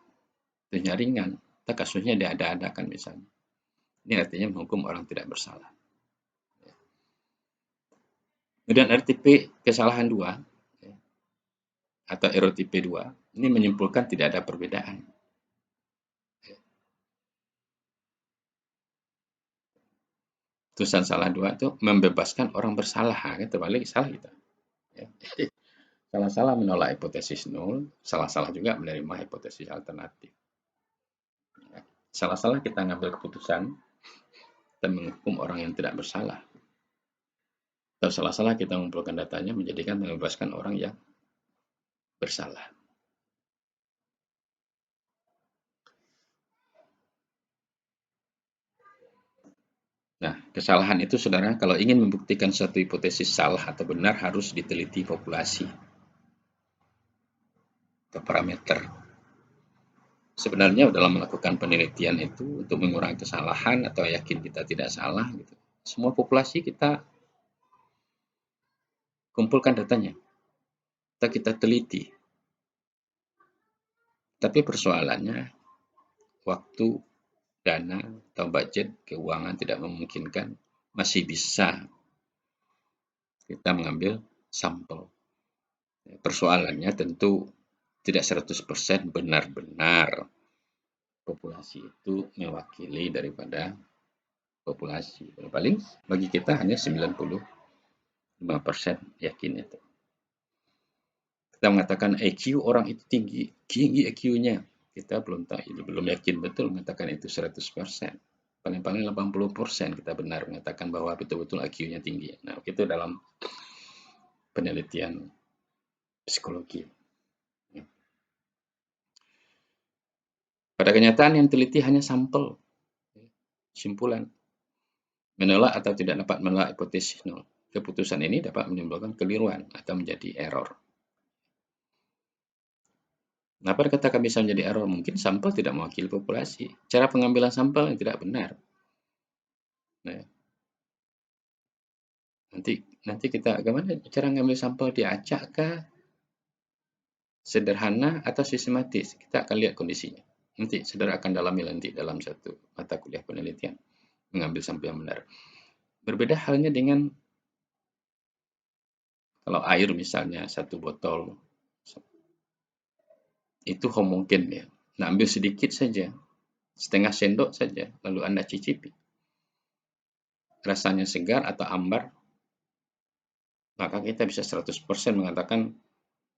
Kasusnya ringan, atau kasusnya diada-adakan misalnya. Ini artinya menghukum orang tidak bersalah. Kemudian RTP kesalahan 2 atau error tipe 2 ini menyimpulkan tidak ada perbedaan. Putusan salah 2 itu membebaskan orang bersalah, kan terbalik salah kita. Ya. Salah-salah menolak hipotesis nol, salah-salah juga menerima hipotesis alternatif. Ya. Salah-salah kita ngambil keputusan dan menghukum orang yang tidak bersalah. Atau salah-salah kita mengumpulkan datanya menjadikan membebaskan orang yang bersalah. Nah, kesalahan itu saudara, kalau ingin membuktikan suatu hipotesis salah atau benar harus diteliti populasi atau parameter. Sebenarnya dalam melakukan penelitian itu untuk mengurangi kesalahan atau yakin kita tidak salah, gitu. Semua populasi kita kumpulkan datanya, kita teliti. Tapi persoalannya waktu, dana atau budget keuangan tidak memungkinkan, masih bisa kita mengambil sampel. Persoalannya tentu tidak 100% benar-benar populasi itu mewakili daripada populasi. Paling bagi kita hanya 95% yakin itu. Kita mengatakan EQ orang itu tinggi EQ-nya. Kita belum yakin betul mengatakan itu 100%. Paling-paling 80% kita benar mengatakan bahwa betul-betul IQ-nya tinggi. Nah, itu dalam penelitian psikologi. Pada kenyataan yang teliti hanya sampel, simpulan. Menolak atau tidak dapat menolak hipotesis nol. Keputusan ini dapat menimbulkan keliruan atau menjadi error. Kenapa dikatakan bisa menjadi error? Mungkin sampel tidak mewakili populasi. Cara pengambilan sampel yang tidak benar. Nah, nanti kita bagaimana cara mengambil sampel, diacak kah, sederhana atau sistematis? Kita akan lihat kondisinya. Nanti saudara akan dalami nanti dalam satu mata kuliah penelitian mengambil sampel yang benar. Berbeda halnya dengan Kalau air misalnya 1 botol, itu homogen ya. Nah, ambil sedikit saja, setengah sendok saja, lalu Anda cicipi. Rasanya segar atau ambar, maka kita bisa 100% mengatakan,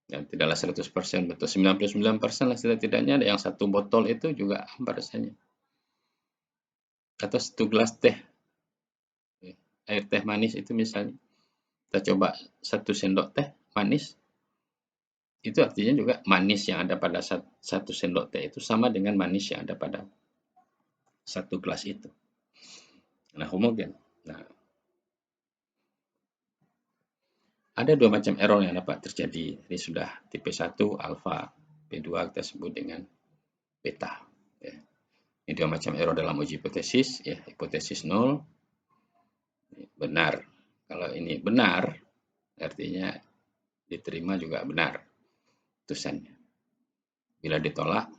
ya tidaklah 100%, betul 99% lah setidaknya yang 1 botol itu juga ambar rasanya. Atau 1 gelas teh, air teh manis itu misalnya, kita coba 1 sendok teh manis, itu artinya juga manis yang ada pada 1 sendok teh itu sama dengan manis yang ada pada 1 gelas itu. Nah, homogen. Nah, ada 2 macam error yang dapat terjadi. Ini sudah tipe 1 alfa, P2 kita sebut dengan beta. Ya. Ini 2 macam error dalam uji hipotesis. Ya. Hipotesis 0, benar. Kalau ini benar, artinya diterima juga benar putusannya. Bila ditolak,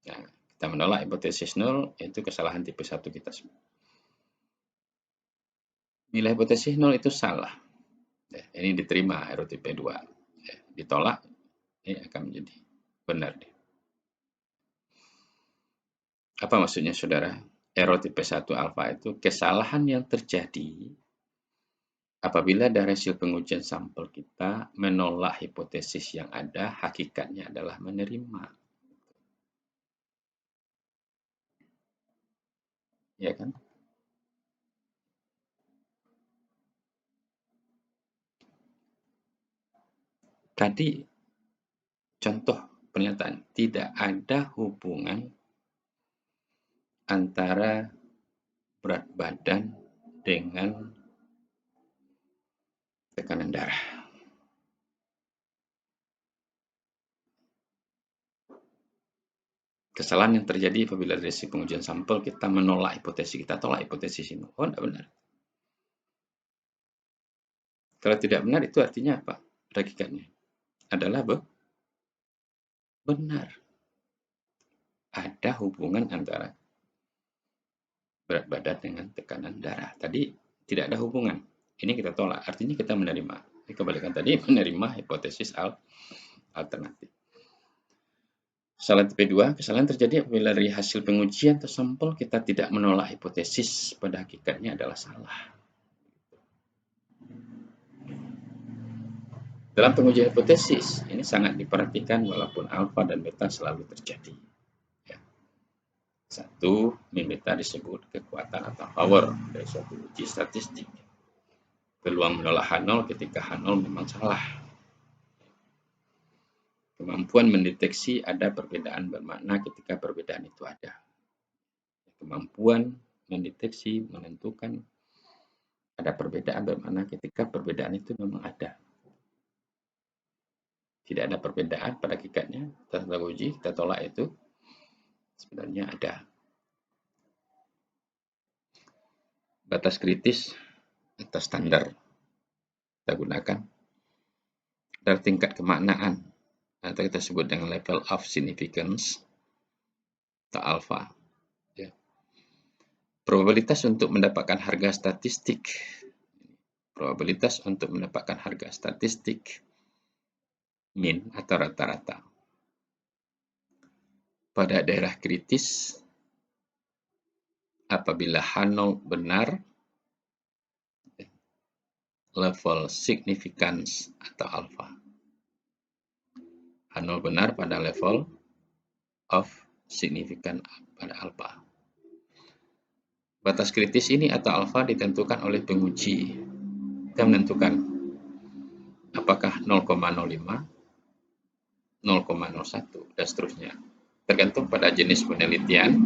ya, kita menolak hipotesis 0, itu kesalahan tipe 1 kita semua. Bila hipotesis 0 itu salah, ya, ini diterima error tipe 2. Ya, ditolak, ini akan menjadi benar. Apa maksudnya, saudara? Error tipe 1 alfa itu kesalahan yang terjadi apabila dari hasil pengujian sampel kita menolak hipotesis yang ada, hakikatnya adalah menerima. Ya kan? Tadi contoh pernyataan, tidak ada hubungan antara berat badan dengan tekanan darah. Kesalahan yang terjadi apabila dari hasil pengujian sampel kita menolak hipotesis, kita tolak hipotesis ini. Oh, tidak benar. Kalau tidak benar itu artinya apa? Hakikatnya adalah benar. Ada hubungan antara berat badan dengan tekanan darah. Tadi tidak ada hubungan. Ini kita tolak. Artinya kita menerima. Kebalikan tadi, menerima hipotesis alternatif. Kesalahan tipe 2, kesalahan terjadi apabila dari hasil pengujian atau sampel kita tidak menolak hipotesis, pada hakikatnya adalah salah. Dalam pengujian hipotesis, ini sangat diperhatikan walaupun alfa dan beta selalu terjadi. Ya. 1, min beta disebut kekuatan atau power dari suatu uji statistik. Peluang menolak H0 ketika H0 memang salah. Kemampuan mendeteksi ada perbedaan bermakna ketika perbedaan itu ada. Kemampuan mendeteksi, menentukan ada perbedaan bermakna ketika perbedaan itu memang ada. Tidak ada perbedaan pada hakikatnya, kita uji, kita tolak itu, sebenarnya ada. Batas kritis atau standar kita gunakan dari tingkat kemaknaan atau kita sebut dengan level of significance atau alpha. Ya. Probabilitas untuk mendapatkan harga statistik. Probabilitas untuk mendapatkan harga statistik min atau rata-rata pada daerah kritis apabila H0 benar, level significance atau alpha. H0 benar pada level of significance pada alpha. Batas kritis ini atau alpha ditentukan oleh penguji. Kita menentukan apakah 0,05, 0,01 dan seterusnya. Tergantung pada jenis penelitian,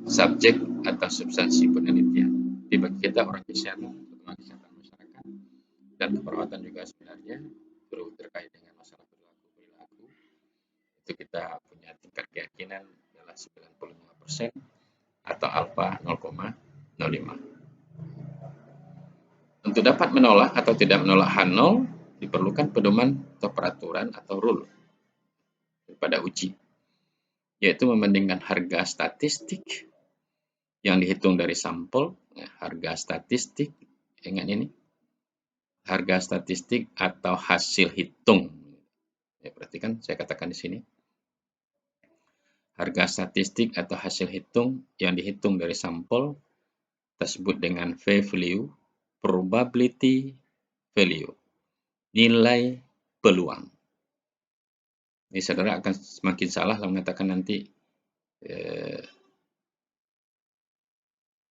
subjek atau substansi penelitian. Di bagi kita orang kesehatan, terutama kesehatan masyarakat dan keperawatan juga sebenarnya perlu terkait dengan masalah perilaku. Itu kita punya tingkat keyakinan adalah 95% atau alpha 0,05. Untuk dapat menolak atau tidak menolak H0 diperlukan pedoman atau peraturan atau rule pada uji, yaitu membandingkan harga statistik yang dihitung dari sampel, harga statistik, ingat ini, harga statistik atau hasil hitung. Ya, perhatikan saya katakan di sini. Harga statistik atau hasil hitung yang dihitung dari sampel tersebut dengan p-value, probability value, nilai peluang. Ini saudara akan semakin salah kalau mengatakan nanti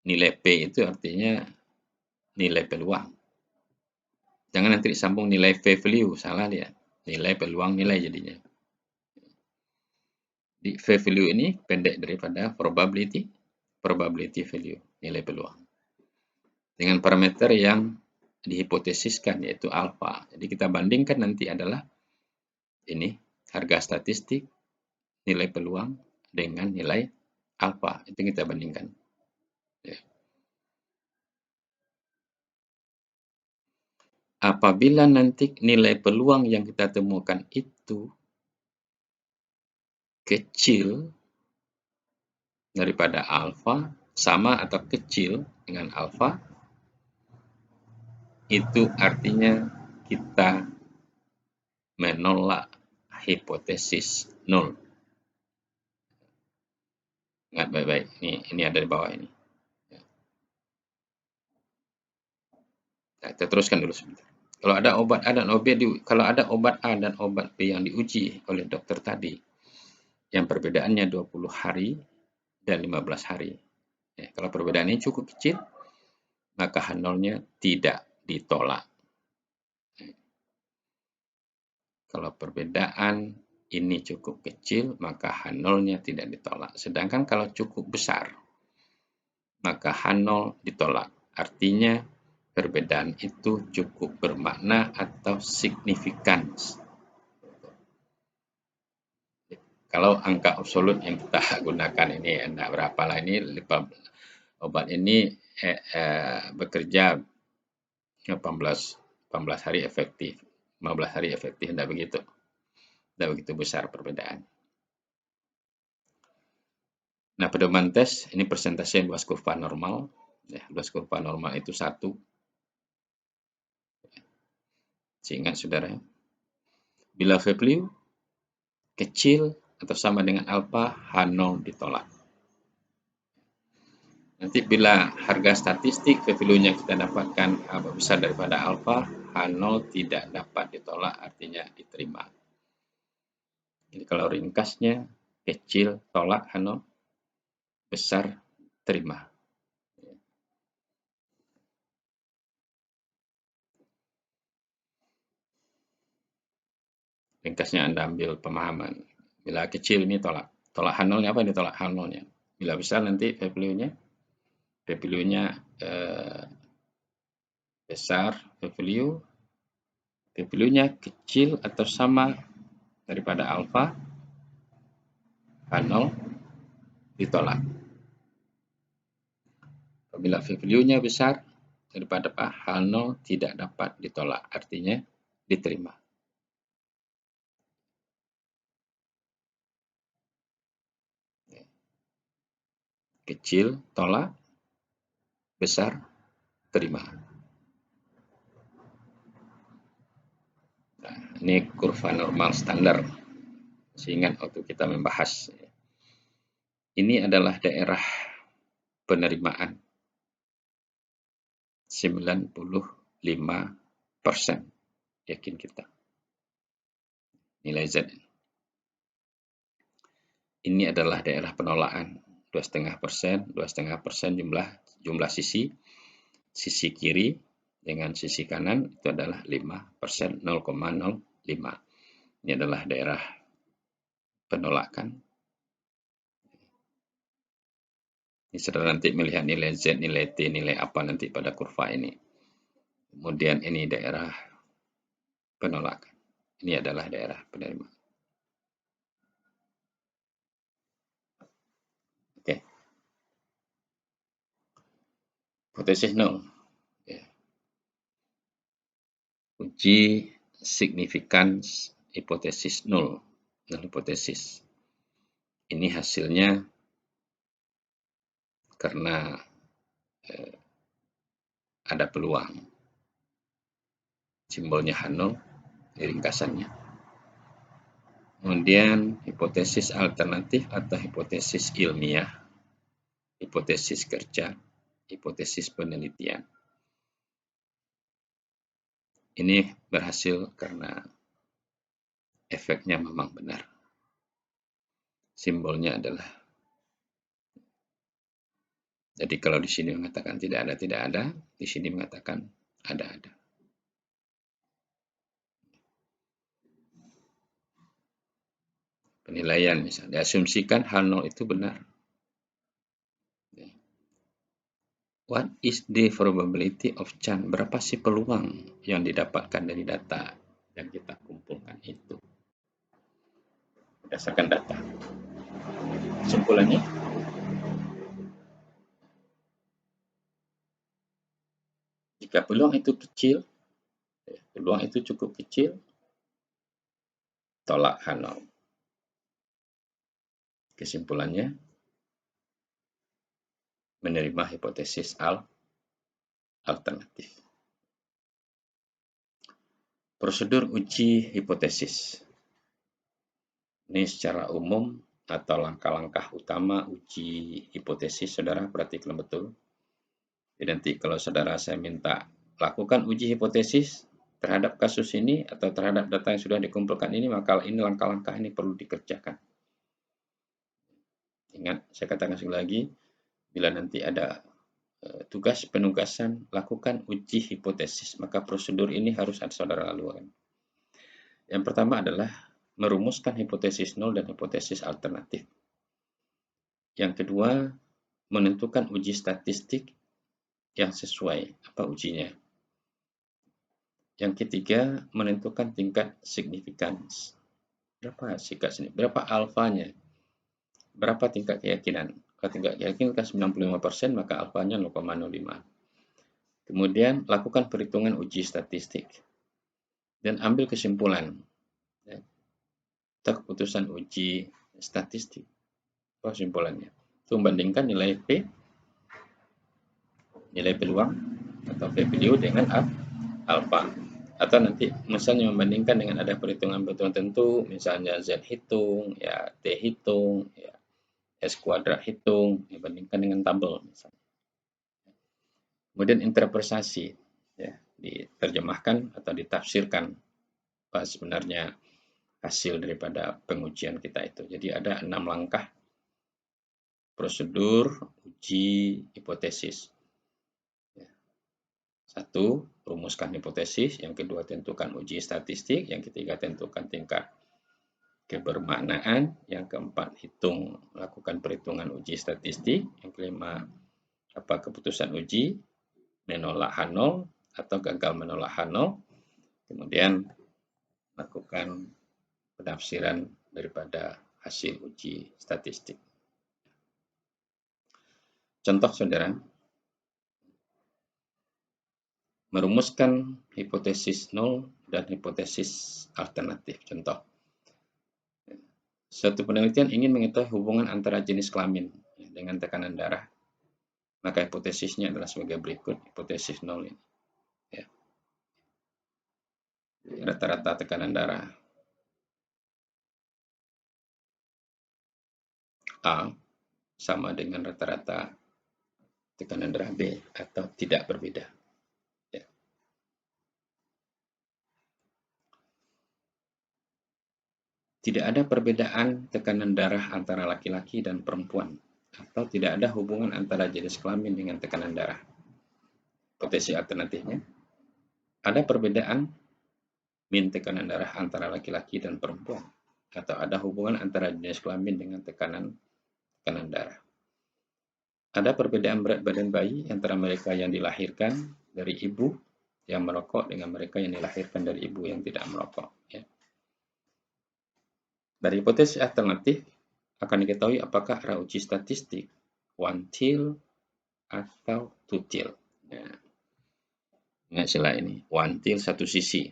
nilai P itu artinya nilai peluang. Jangan nanti disambung nilai p-value, salah dia. Nilai peluang nilai jadinya. Di p-value ini pendek daripada probability value, nilai peluang. Dengan parameter yang dihipotesiskan yaitu alfa. Jadi kita bandingkan nanti adalah ini harga statistik, nilai peluang dengan nilai alfa. Itu kita bandingkan. Ya. Apabila nanti nilai peluang yang kita temukan itu kecil daripada alfa, sama atau kecil dengan alfa, itu artinya kita menolak hipotesis nol. Ingat baik-baik, ini ada di bawah ini. Nah, kita teruskan dulu sebentar. Kalau ada obat A dan obat A dan obat B yang diuji oleh dokter tadi, yang perbedaannya 20 hari dan 15 hari. Ya, kalau perbedaan ini cukup kecil, maka H0-nya tidak ditolak. Kalau perbedaan ini cukup kecil, maka H0-nya tidak ditolak. Sedangkan kalau cukup besar, maka H0 ditolak. Artinya perbedaan itu cukup bermakna atau signifikan. Kalau angka absolut yang kita gunakan ini enggak berapa lah, ini obat ini bekerja 18 hari efektif, 15 hari efektif, enggak begitu besar perbedaan. Nah, pedoman tes ini persentase luas kurva normal. Ya, luas kurva normal itu 1. Ingat saudara, bila p-value kecil atau sama dengan alfa, H0 ditolak. Nanti bila harga statistik p-value-nya kita dapatkan besar daripada alfa, H0 tidak dapat ditolak, artinya diterima. Jadi kalau ringkasnya, kecil tolak H0, besar terima. Ringkasnya Anda ambil pemahaman. Bila kecil ini tolak. Tolak H0-nya apa? Ini tolak H0-nya. Bila besar nanti p-value-nya besar, p-value-nya kecil atau sama daripada alfa, H0 ditolak. Apabila p-value-nya besar daripada H0 tidak dapat ditolak, artinya diterima. Kecil tolak, besar terima. Nah, ini kurva normal standar. Sehingga waktu kita membahas, ini adalah daerah penerimaan 95% yakin kita. Nilai Z. Ini adalah daerah penolakan 2,5%, 2,5% jumlah sisi kiri dengan sisi kanan itu adalah 5%, 0,05. Ini adalah daerah penolakan. Ini saudara nanti melihat nilai Z, nilai T, nilai apa nanti pada kurva ini. Kemudian ini daerah penolakan. Ini adalah daerah penerimaan. Oke. Hipotesis 0. Ya. Uji signifikans hipotesis 0. Null hipotesis. Ini hasilnya karena ada peluang. simbolnya H0 di ringkasannya. Kemudian hipotesis alternatif atau hipotesis ilmiah, hipotesis kerja, hipotesis penelitian. Ini berhasil karena efeknya memang benar. Simbolnya adalah, jadi kalau di sini mengatakan tidak ada, di sini mengatakan ada. Penilaian misalnya, diasumsikan H0 itu benar. What is the probability of chance? Berapa sih peluang yang didapatkan dari data yang kita kumpulkan itu? Berdasarkan data. Kesimpulannya, jika peluang itu kecil, peluang itu cukup kecil, tolak H0. Kesimpulannya, menerima hipotesis alternatif. Prosedur uji hipotesis. Ini secara umum atau langkah-langkah utama uji hipotesis, saudara perhatikan betul. Jadi nanti kalau saudara saya minta lakukan uji hipotesis terhadap kasus ini atau terhadap data yang sudah dikumpulkan ini, maka ini langkah-langkah ini perlu dikerjakan. Ingat, saya katakan sekali lagi, bila nanti ada tugas penugasan lakukan uji hipotesis, maka prosedur ini harus ada saudara lakukan. Yang pertama adalah merumuskan hipotesis nol dan hipotesis alternatif. Yang kedua, menentukan uji statistik yang sesuai apa ujinya. Yang ketiga, menentukan tingkat signifikans. Berapa alfanya? Berapa tingkat keyakinan? Kalau tingkat keyakinan 95%, maka alfanya 0,05. Kemudian lakukan perhitungan uji statistik dan ambil kesimpulan atau keputusan uji statistik. Kesimpulannya itu membandingkan nilai P, nilai peluang atau P value dengan alfa, atau nanti misalnya membandingkan dengan ada perhitungan tertentu, misalnya Z hitung, ya T hitung, ya S kuadrat hitung, dibandingkan dengan tabel misalnya. Kemudian interpretasi, ya, diterjemahkan atau ditafsirkan apa sebenarnya hasil daripada pengujian kita itu. Jadi ada 6 langkah prosedur uji hipotesis. 1. Rumuskan hipotesis. Yang kedua, tentukan uji statistik. Yang ketiga, tentukan tingkat kebermaknaan. Yang keempat, lakukan perhitungan uji statistik. Yang kelima, apa keputusan uji, menolak H0 atau gagal menolak H0. Kemudian lakukan penafsiran daripada hasil uji statistik. Contoh, saudara, merumuskan hipotesis nol dan hipotesis alternatif. Contoh, suatu penelitian ingin mengetahui hubungan antara jenis kelamin dengan tekanan darah. Maka hipotesisnya adalah sebagai berikut. Hipotesis nol ini, ya. Rata-rata tekanan darah A sama dengan rata-rata tekanan darah B atau tidak berbeda. Ya. Tidak ada perbedaan tekanan darah antara laki-laki dan perempuan, atau tidak ada hubungan antara jenis kelamin dengan tekanan darah. Hipotesis alternatifnya, ada perbedaan min tekanan darah antara laki-laki dan perempuan, atau ada hubungan antara jenis kelamin dengan tekanan darah. Ada perbedaan berat badan bayi antara mereka yang dilahirkan dari ibu yang merokok dengan mereka yang dilahirkan dari ibu yang tidak merokok. Ya. Dari hipotesis alternatif akan diketahui apakah arah uji statistik one till atau two till. Ya. Ingat istilah ini, one till satu sisi.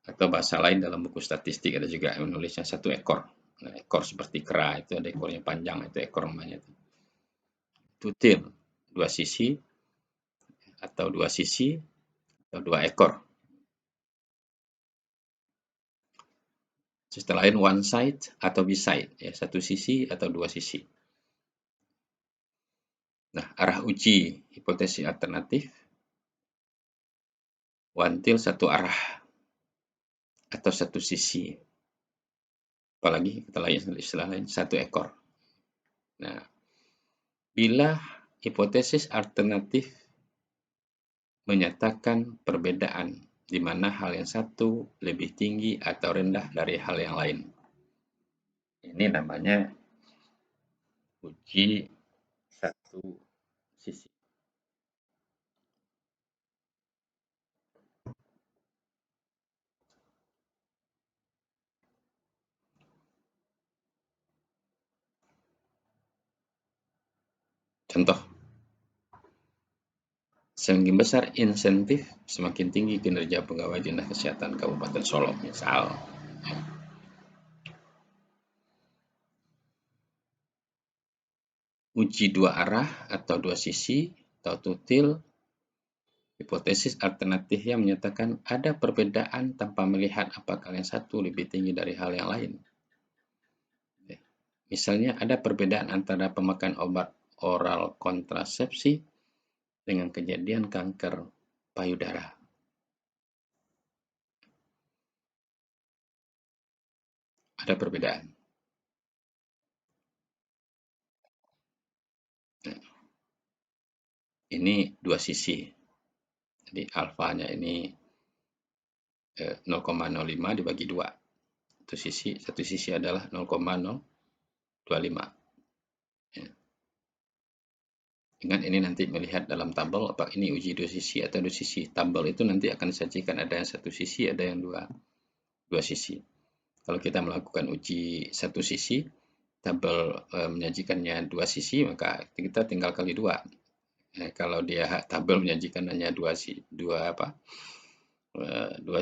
Atau bahasa lain dalam buku statistik ada juga yang menulisnya satu ekor. Nah, ekor seperti kera itu ada ekornya panjang, itu ekor namanya. Two till, dua sisi, atau dua ekor. Sistem lain one side atau B-side, ya, satu sisi atau dua sisi. Nah, arah uji hipotesis alternatif, wantil satu arah atau satu sisi. Apalagi kita lain istilah lain, satu ekor. Nah, bila hipotesis alternatif menyatakan perbedaan di mana hal yang satu lebih tinggi atau rendah dari hal yang lain. Ini namanya uji satu sisi. Contoh, semakin besar insentif, semakin tinggi kinerja pegawai Dinas Kesehatan Kabupaten Solok, misal. Uji dua arah atau dua sisi atau tutil, hipotesis alternatif yang menyatakan ada perbedaan tanpa melihat apakah yang satu lebih tinggi dari hal yang lain. Misalnya ada perbedaan antara pemakaian obat oral kontrasepsi dengan kejadian kanker payudara. Ada perbedaan. Ini dua sisi. Jadi alfanya ini 0,05 dibagi 2. Satu sisi adalah 0,025. Ya. Ingat ini nanti melihat dalam tabel apakah ini uji dua sisi atau dua sisi. Tabel itu nanti akan disajikan ada yang satu sisi, ada yang dua sisi. Kalau kita melakukan uji satu sisi, tabel menyajikannya dua sisi, maka kita tinggal kali 2. Kalau dia tabel menyajikan hanya dua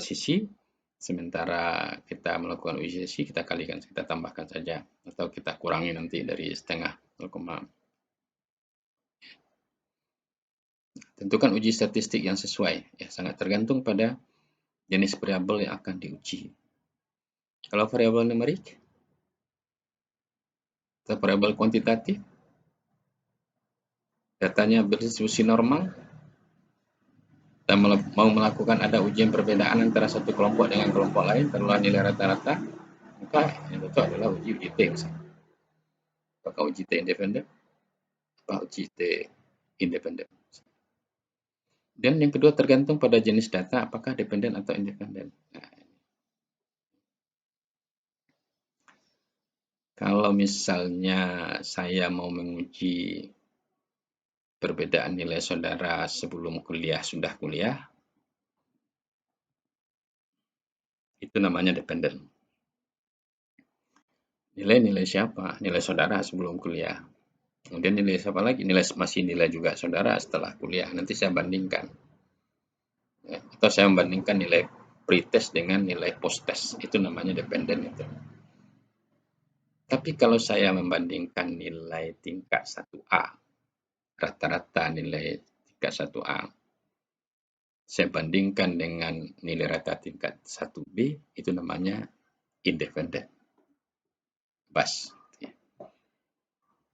sisi, sementara kita melakukan uji sisi, kita kalikan, kita tambahkan saja, atau kita kurangi nanti dari setengah 0, tentukan uji statistik yang sesuai, ya sangat tergantung pada jenis variabel yang akan diuji. Kalau variabel numerik atau variabel kuantitatif, datanya berdistribusi normal, dan mau melakukan ada ujian perbedaan antara satu kelompok dengan kelompok lain, taruhlah nilai rata-rata, maka yang betul adalah uji T misalnya. Apakah uji T independen? Apakah uji T independen? Dan yang kedua tergantung pada jenis data, apakah dependen atau independen. Nah, kalau misalnya saya mau menguji perbedaan nilai saudara sebelum kuliah sudah kuliah, itu namanya dependen. Nilai-nilai siapa? Nilai saudara sebelum kuliah. Kemudian nilai siapa lagi? Masih nilai juga saudara setelah kuliah. Nanti saya bandingkan. Ya, atau saya membandingkan nilai pretest dengan nilai post-test. Itu namanya dependen itu. Tapi kalau saya membandingkan nilai tingkat 1A, rata-rata nilai tingkat 1A, saya bandingkan dengan nilai rata tingkat 1B, itu namanya independen. BAS.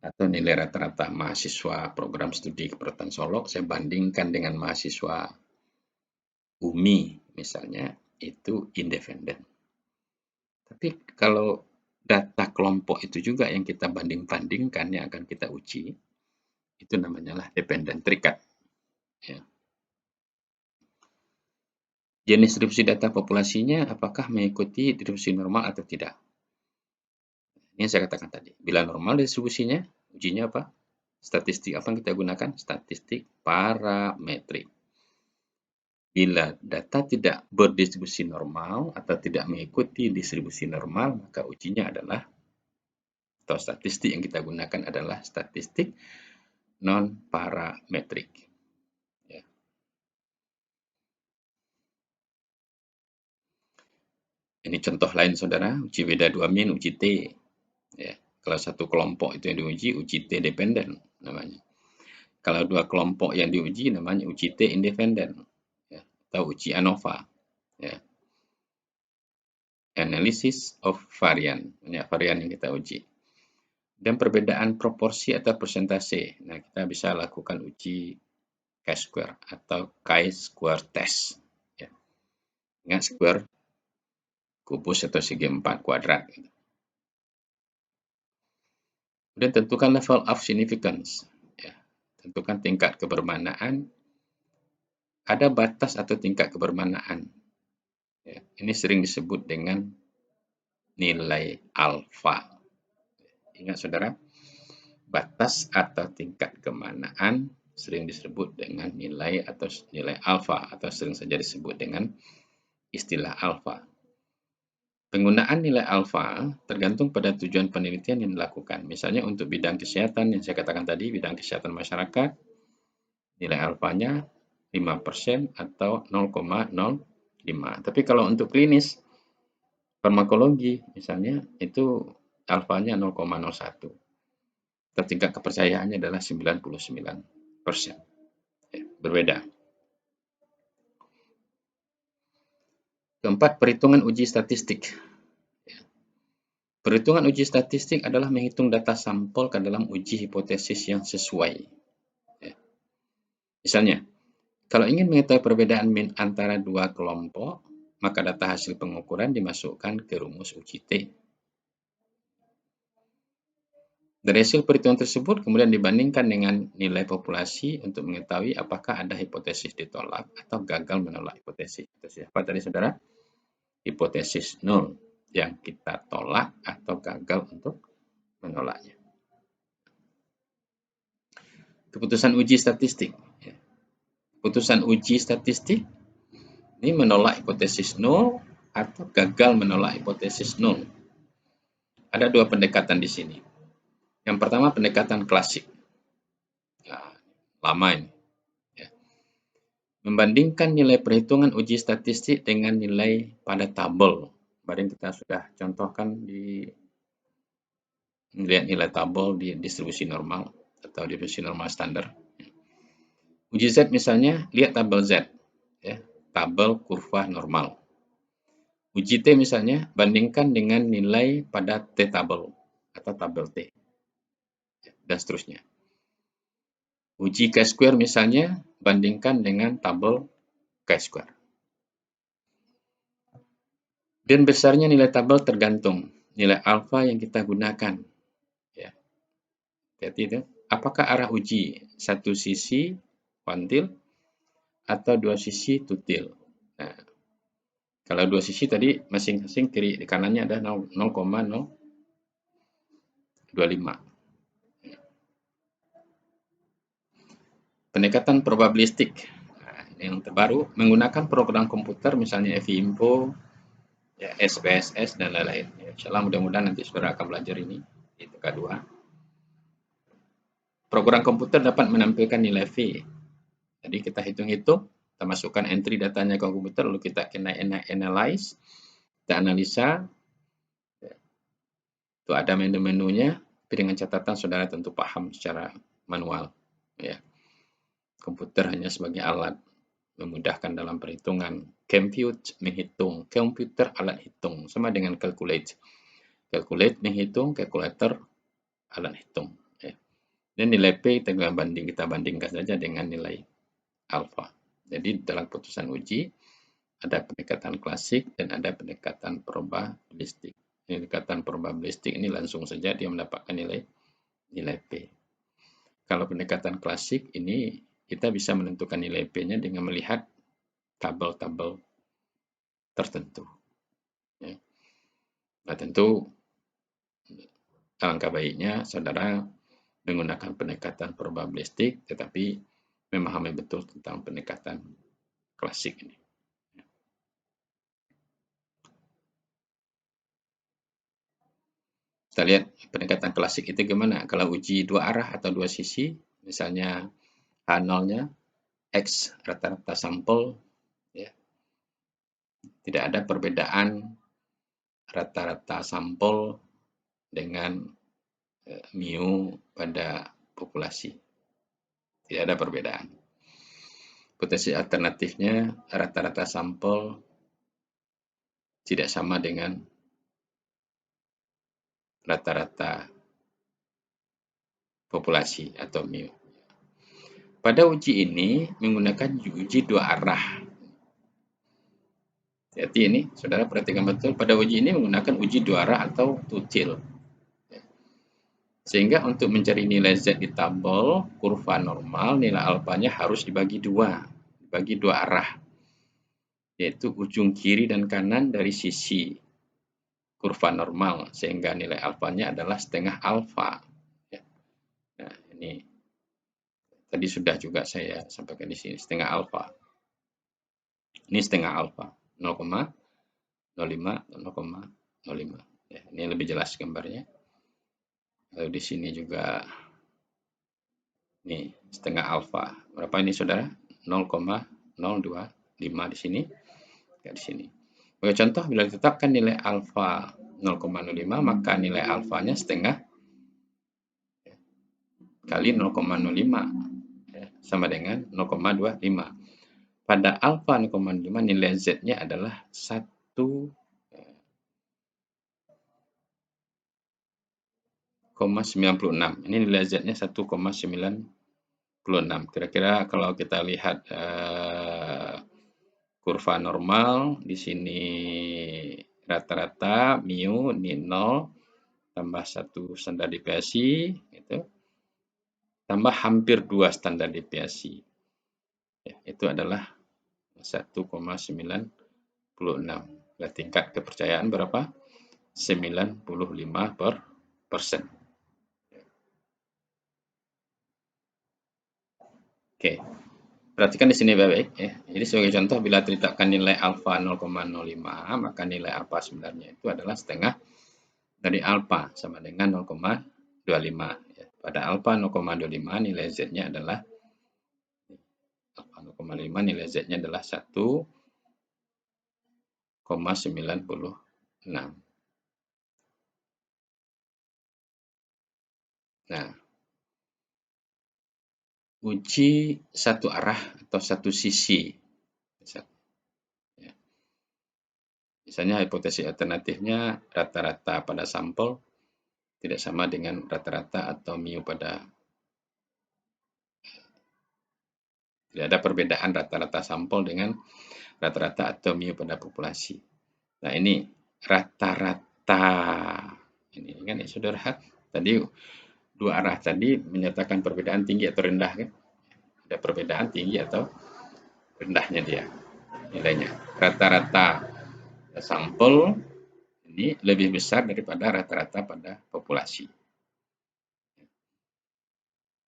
Atau nilai rata-rata mahasiswa program studi keperawatan Solok, saya bandingkan dengan mahasiswa UMI misalnya, itu independen. Tapi kalau data kelompok itu juga yang kita banding-bandingkan, yang akan kita uji, itu namanya lah dependen, terikat. Ya. Jenis distribusi data populasinya apakah mengikuti distribusi normal atau tidak? Ini yang saya katakan tadi. Bila normal distribusinya, ujinya apa? Statistik apa yang kita gunakan? Statistik parametrik. Bila data tidak berdistribusi normal atau tidak mengikuti distribusi normal, maka ujinya adalah, atau statistik yang kita gunakan adalah statistik non-parametrik. Ya. Ini contoh lain, saudara, uji beda 2 min, uji T. Ya. Kalau satu kelompok itu yang diuji, uji T dependen namanya. Kalau dua kelompok yang diuji, namanya uji T independen. Ya. Atau uji ANOVA. Ya. analysis of varian, banyak varian yang kita uji. Dan perbedaan proporsi atau persentase. Nah, kita bisa lakukan uji chi-square atau chi-square test. Ya. Ingat square, kubus atau segi 4 kuadrat. Kemudian tentukan level of significance. Ya. Tentukan tingkat kebermanaan. Ada batas atau tingkat kebermanaan. Ya. Ini sering disebut dengan nilai alfa. Ingat saudara, batas atau tingkat kebermanaan sering disebut dengan nilai atau nilai alfa atau sering saja disebut dengan istilah alfa. Penggunaan nilai alfa tergantung pada tujuan penelitian yang dilakukan. Misalnya untuk bidang kesehatan yang saya katakan tadi, bidang kesehatan masyarakat, nilai alfanya 5% atau 0,05. Tapi kalau untuk klinis, farmakologi misalnya, itu alfanya 0,01. Tingkat kepercayaannya adalah 99%. Berbeda. Keempat, perhitungan uji statistik. Perhitungan uji statistik adalah menghitung data sampel ke dalam uji hipotesis yang sesuai. Misalnya, kalau ingin mengetahui perbedaan min antara dua kelompok, maka data hasil pengukuran dimasukkan ke rumus uji T. Dari hasil perhitungan tersebut kemudian dibandingkan dengan nilai populasi untuk mengetahui apakah ada hipotesis ditolak atau gagal menolak hipotesis. Itu apa tadi saudara? Hipotesis 0 yang kita tolak atau gagal untuk menolaknya. Keputusan uji statistik. Keputusan uji statistik ini menolak hipotesis 0 atau gagal menolak hipotesis 0. Ada dua pendekatan di sini. Yang pertama pendekatan klasik. Nah, lama ini. Membandingkan nilai perhitungan uji statistik dengan nilai pada tabel. Kemarin kita sudah contohkan di nilai tabel di distribusi normal atau distribusi normal standar. Uji Z misalnya, lihat tabel Z, ya, tabel kurva normal. Uji T misalnya, bandingkan dengan nilai pada T tabel atau tabel T, dan seterusnya. Uji chi-square misalnya, bandingkan dengan tabel chi-square. Dan besarnya nilai tabel tergantung nilai alfa yang kita gunakan. Ya. Jadi itu, apakah arah uji satu sisi kuantil atau dua sisi tutil? Nah, kalau dua sisi tadi masing-masing kiri di kanannya ada 0,025. Pendekatan probabilistik. Nah, ini yang terbaru, menggunakan program komputer misalnya FIMPO, ya, SPSS, dan lain-lain. Ya, insyaallah mudah-mudahan nanti saudara akan belajar ini di TK2. Program komputer dapat menampilkan nilai V. Jadi kita hitung-hitung, kita masukkan entry datanya ke komputer, lalu kita analyze, kita analisa. Itu ada menu-menunya, tapi dengan catatan saudara tentu paham secara manual. Ya. Komputer hanya sebagai alat memudahkan dalam perhitungan. Compute menghitung, komputer alat hitung, sama dengan calculate. Calculate menghitung, calculator alat hitung. Ya. Dan nilai P kita bandingkan saja dengan nilai alfa. Jadi dalam putusan uji ada pendekatan klasik dan ada pendekatan probabilistik. Pendekatan probabilistik ini langsung saja dia mendapatkan nilai P. Kalau pendekatan klasik ini kita bisa menentukan nilai P-nya dengan melihat tabel-tabel tertentu. Ya. Nah, tentu alangkah baiknya saudara menggunakan pendekatan probabilistik, tetapi memahami betul tentang pendekatan klasik ini. Kita lihat pendekatan klasik itu gimana. Kalau uji dua arah atau dua sisi, misalnya H0-nya, X rata-rata sampel, ya, tidak ada perbedaan rata-rata sampel dengan mu pada populasi. Tidak ada perbedaan. Hipotesis alternatifnya rata-rata sampel tidak sama dengan rata-rata populasi atau mu. Pada uji ini menggunakan uji dua arah. Jadi ini, saudara perhatikan betul, pada uji ini menggunakan uji dua arah atau two-tail. Sehingga untuk mencari nilai Z di tabel kurva normal, nilai alfanya harus dibagi dua arah, yaitu ujung kiri dan kanan dari sisi kurva normal, sehingga nilai alfanya adalah setengah alfa. Nah, ini tadi sudah juga saya sampaikan di sini, setengah alfa. Ini setengah alfa, 0,05 dan 0,05. Ya, ini lebih jelas gambarnya. Lalu di sini juga ini setengah alfa. Berapa ini saudara? 0,025 di sini. Ya, di sini. Sebagai contoh, bila ditetapkan nilai alfa 0,05, maka nilai alfanya setengah kali 0,05 sama dengan 0,25. Pada alfa 0,5 nilai Z-nya adalah 1,96. Ini nilai Z-nya 1,96. Kira-kira kalau kita lihat kurva normal, di sini rata-rata mu ini 0 tambah 1 standar deviasi, gitu, tambah hampir 2 standar deviasi. Ya, itu adalah 1,96. Tingkat kepercayaan berapa? 95%. Oke, perhatikan di sini baik-baik ya. Jadi sebagai contoh, bila ditetapkan nilai alfa 0,05, maka nilai alfa sebenarnya itu adalah setengah dari alfa sama dengan 0,25. Ya. Pada alfa 0,25 nilai Z-nya adalah alfa 0,5 nilai Z-nya adalah 1,96. Nah, uji satu arah atau satu sisi. Misalnya hipotesis alternatifnya rata-rata pada sampel tidak sama dengan rata-rata atau mu pada, tidak ada perbedaan rata-rata sampel dengan rata-rata atau mu pada populasi. Nah, ini rata-rata. Ini kan ya saudara, tadi dua arah tadi menyatakan perbedaan tinggi atau rendah kan? Ada perbedaan tinggi atau rendahnya dia nilainya. Rata-rata sampel ini lebih besar daripada rata-rata pada populasi.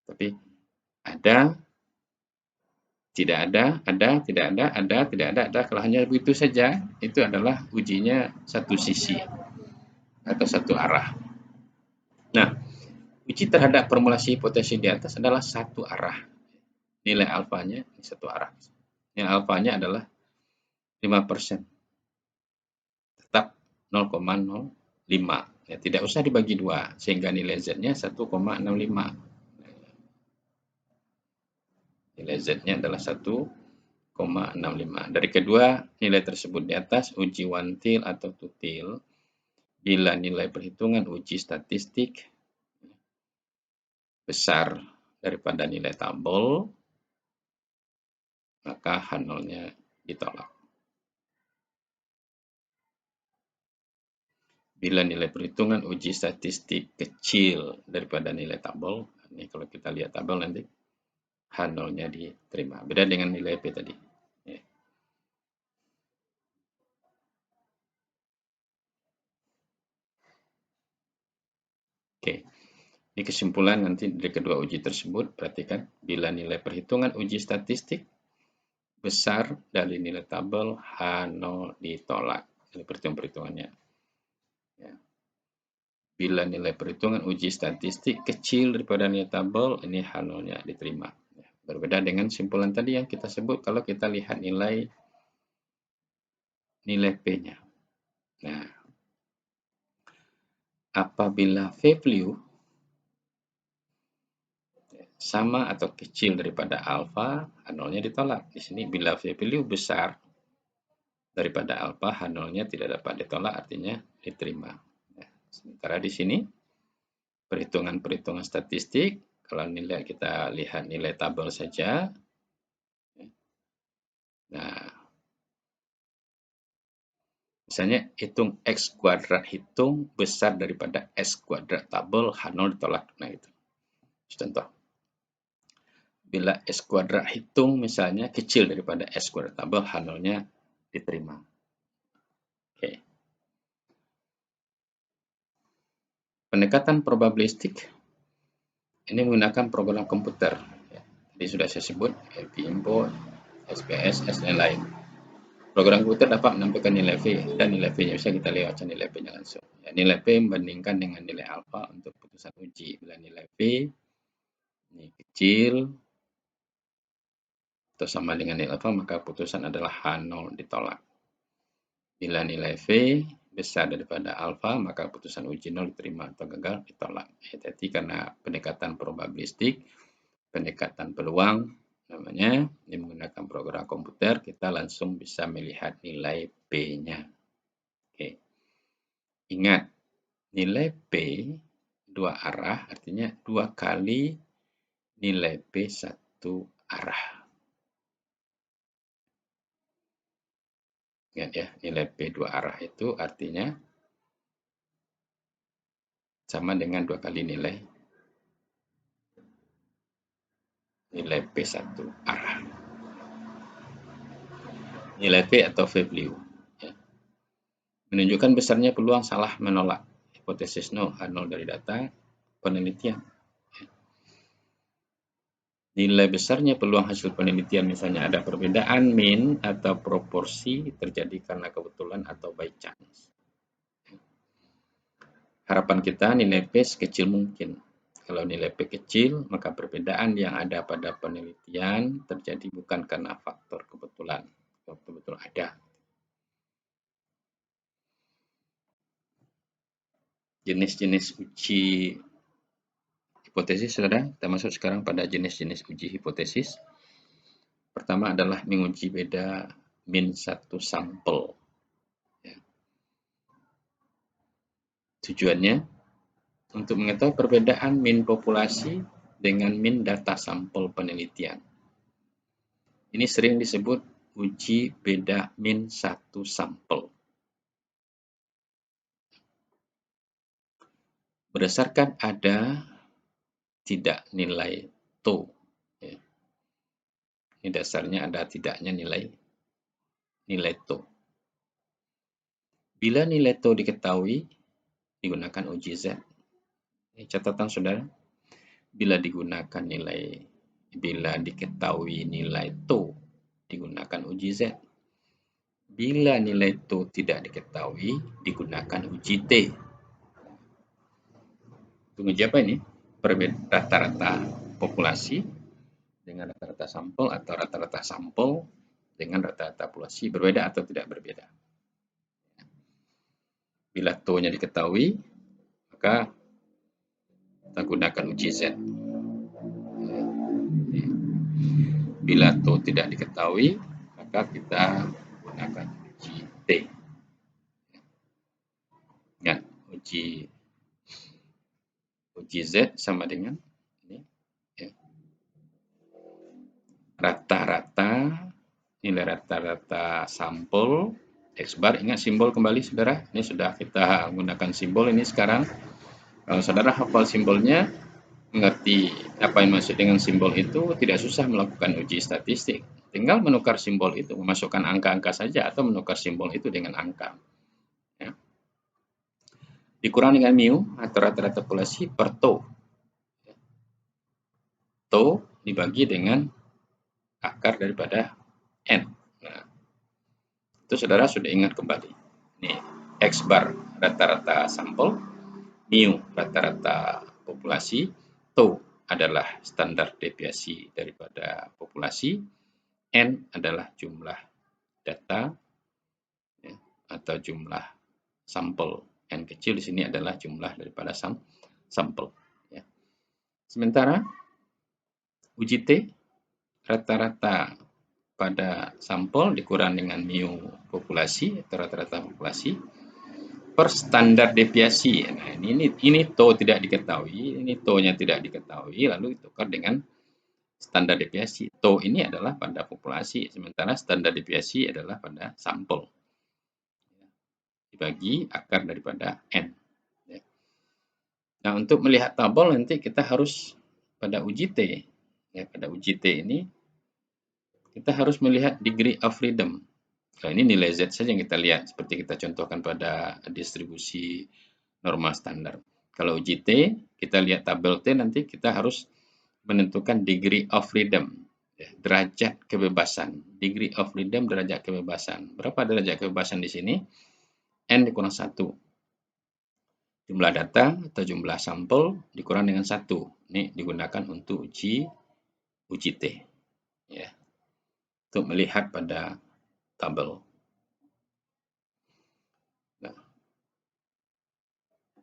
Tapi ada, tidak ada, tidak ada, tidak ada. Kalau hanya begitu saja, itu adalah ujinya satu sisi atau satu arah. Nah, uji terhadap formulasi hipotesis di atas adalah satu arah. Nilai alfanya satu arah. Nilai alfanya adalah 5%. Tetap 0,05. Ya, tidak usah dibagi dua, sehingga nilai Z-nya 1,65. Nilai Z-nya adalah 1,65. Dari kedua nilai tersebut di atas, uji one tail atau two tail, bila nilai perhitungan uji statistik besar daripada nilai tabel, maka H0-nya ditolak. Bila nilai perhitungan uji statistik kecil daripada nilai tabel, ini kalau kita lihat tabel nanti, H0-nya diterima. Beda dengan nilai P tadi. Ya. Oke. Ini kesimpulan nanti dari kedua uji tersebut. Perhatikan, bila nilai perhitungan uji statistik besar dari nilai tabel, H0 ditolak. Ini perhitungannya. Ya. Bila nilai perhitungan uji statistik kecil daripada nilai tabel, ini H0-nya diterima. Ya. Berbeda dengan simpulan tadi yang kita sebut kalau kita lihat nilai P-nya. Nah, apabila value sama atau kecil daripada alfa, H0-nya ditolak. Di sini bila value besar daripada alfa, H0-nya tidak dapat ditolak, artinya diterima. Nah, sementara di sini perhitungan-perhitungan statistik, kalau nilai kita lihat nilai tabel saja. Nah, misalnya hitung X kuadrat, hitung besar daripada X kuadrat tabel, H0 ditolak. Nah, itu contoh. Bila X kuadrat hitung misalnya kecil daripada X kuadrat tabel, H0-nya diterima. Oke. Pendekatan probabilistik ini menggunakan program komputer. Tadi sudah saya sebut, LP-Import, SPS, dan lain-lain. Program komputer dapat menampilkan nilai V, dan nilai V-nya bisa kita lewatkan nilai V-nya langsung. Ya, nilai V membandingkan dengan nilai alfa untuk putusan uji. Bila nilai V ini kecil atau sama dengan nilai alfa, maka putusan adalah H0 ditolak. Bila nilai V besar daripada alfa, maka putusan uji 0 diterima atau gagal ditolak. Jadi karena pendekatan probabilistik, pendekatan peluang, namanya, ini menggunakan program komputer, kita langsung bisa melihat nilai P-nya. Oke. Ingat, nilai P dua arah, artinya 2 kali nilai P satu arah. Ingat ya, nilai P dua arah itu artinya sama dengan 2 kali nilai P satu arah. Nilai P atau V value. Ya. Menunjukkan besarnya peluang salah menolak. Hipotesis 0, H0 dari data penelitian. Ya. Nilai besarnya peluang hasil penelitian, misalnya ada perbedaan min atau proporsi terjadi karena kebetulan atau by chance. Harapan kita nilai P sekecil mungkin. Kalau nilai P kecil, maka perbedaan yang ada pada penelitian terjadi bukan karena faktor kebetulan. Betul-betul ada. Jenis-jenis uji hipotesis, saudara. Kita masuk sekarang pada jenis-jenis uji hipotesis. Pertama adalah menguji beda min satu sampel. Ya. Tujuannya untuk mengetahui perbedaan min populasi dengan min data sampel penelitian. Ini sering disebut uji beda min satu sampel. Berdasarkan ada tidak nilai TO. Ya. Ini dasarnya ada tidaknya nilai TO. Bila nilai TO diketahui, digunakan uji Z. Ini catatan saudara. Bila diketahui nilai TO, digunakan uji Z. Bila nilai TO tidak diketahui, digunakan uji T. Uji apa ini? Rata-rata populasi dengan rata-rata sampel atau rata-rata sampel dengan rata-rata populasi berbeda atau tidak berbeda. Bila TO-nya diketahui, maka kita gunakan uji Z. Bila TO tidak diketahui, maka kita gunakan uji T. Ya, uji Z sama dengan ini. Ya. Nilai rata-rata sampel X bar. Ingat simbol kembali saudara. Ini sudah kita gunakan simbol ini sekarang. Kalau saudara hafal simbolnya, mengerti apa yang maksud dengan simbol itu, tidak susah melakukan uji statistik. Tinggal menukar simbol itu, memasukkan angka-angka saja atau menukar simbol itu dengan angka. Ya. Dikurang dengan mu atau rata-rata populasi per TO. TO dibagi dengan akar daripada N. Nah, itu saudara sudah ingat kembali. Ini X bar rata-rata sampel, mu rata-rata populasi, TO adalah standar deviasi daripada populasi, N adalah jumlah data ya, atau jumlah sampel. N kecil di sini adalah jumlah daripada sampel. Ya. Sementara uji T rata-rata pada sampel dikurang dengan mu populasi atau rata-rata populasi per standar deviasi. Nah, ini tau tidak diketahui, ini tau-nya tidak diketahui, lalu ditukar dengan standar deviasi. Tau ini adalah pada populasi, sementara standar deviasi adalah pada sampel. Dibagi akar daripada N. Nah, untuk melihat tabel nanti kita harus pada uji T. Ya, pada uji T ini kita harus melihat degree of freedom. Nah, ini nilai Z saja yang kita lihat, seperti kita contohkan pada distribusi normal standar. Kalau uji T, kita lihat tabel T, nanti kita harus menentukan degree of freedom, ya, derajat kebebasan. Degree of freedom, derajat kebebasan. Berapa derajat kebebasan di sini? N dikurang 1. Jumlah data atau jumlah sampel dikurang dengan 1. Ini digunakan untuk uji T. Ya, untuk melihat pada tabel. Nah,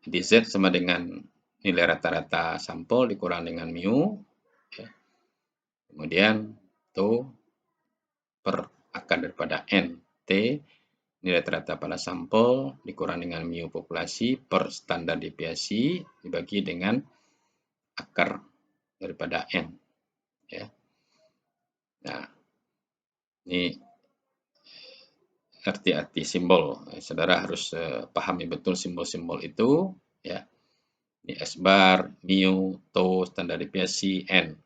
dz sama dengan nilai rata-rata sampel dikurang dengan mu, ya. Kemudian tau per akar daripada n, t nilai rata-rata pada sampel dikurang dengan mu populasi per standar deviasi dibagi dengan akar daripada n, ya. Nah, ini arti-arti simbol. Saudara harus pahami betul simbol-simbol itu, ya. Ini S bar, mu, tau, standar deviasi, N.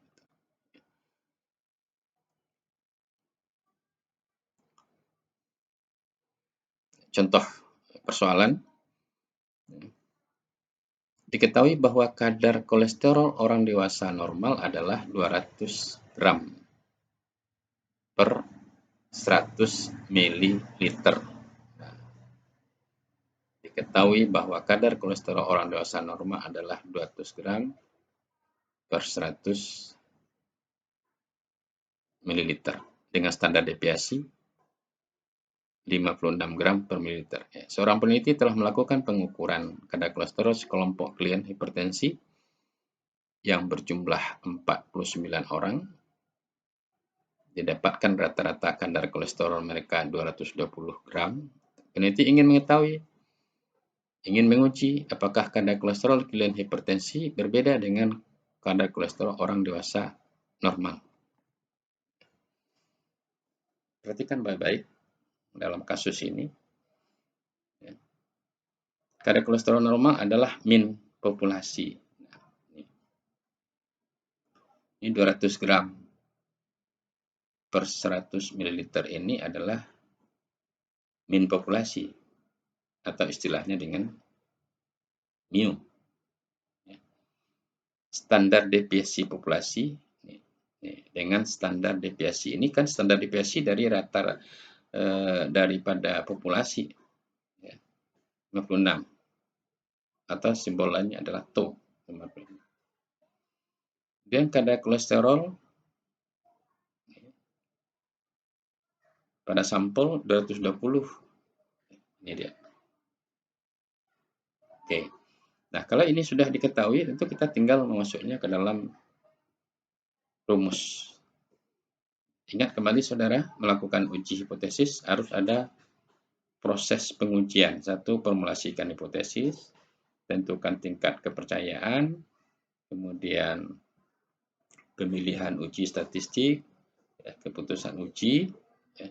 Contoh persoalan. Diketahui bahwa kadar kolesterol orang dewasa normal adalah 200 gram per 100 ml. Diketahui bahwa kadar kolesterol orang dewasa normal adalah 200 gram per 100 ml dengan standar deviasi 56 gram per mililiter. Seorang peneliti telah melakukan pengukuran kadar kolesterol sekelompok klien hipertensi yang berjumlah 49 orang. Didapatkan rata-rata kadar kolesterol mereka 220 gram. Peneliti ingin menguji apakah kadar kolesterol klien hipertensi berbeda dengan kadar kolesterol orang dewasa normal. Perhatikan baik-baik dalam kasus ini. Kadar kolesterol normal adalah min populasi. Ini 200 gram per 100 ml ini adalah min populasi atau istilahnya dengan mu. Standar deviasi populasi dengan standar deviasi ini kan standar deviasi dari rata daripada populasi, ya, 56 atau simbol lainnya adalah tau. Dan kadar kolesterol pada sampel 220. Ini dia. Oke. Nah, kalau ini sudah diketahui, tentu kita tinggal memasuknya ke dalam rumus. Ingat kembali saudara, melakukan uji hipotesis harus ada proses pengujian. Satu, formulasikan hipotesis, tentukan tingkat kepercayaan, kemudian pemilihan uji statistik, ya, keputusan uji, ya,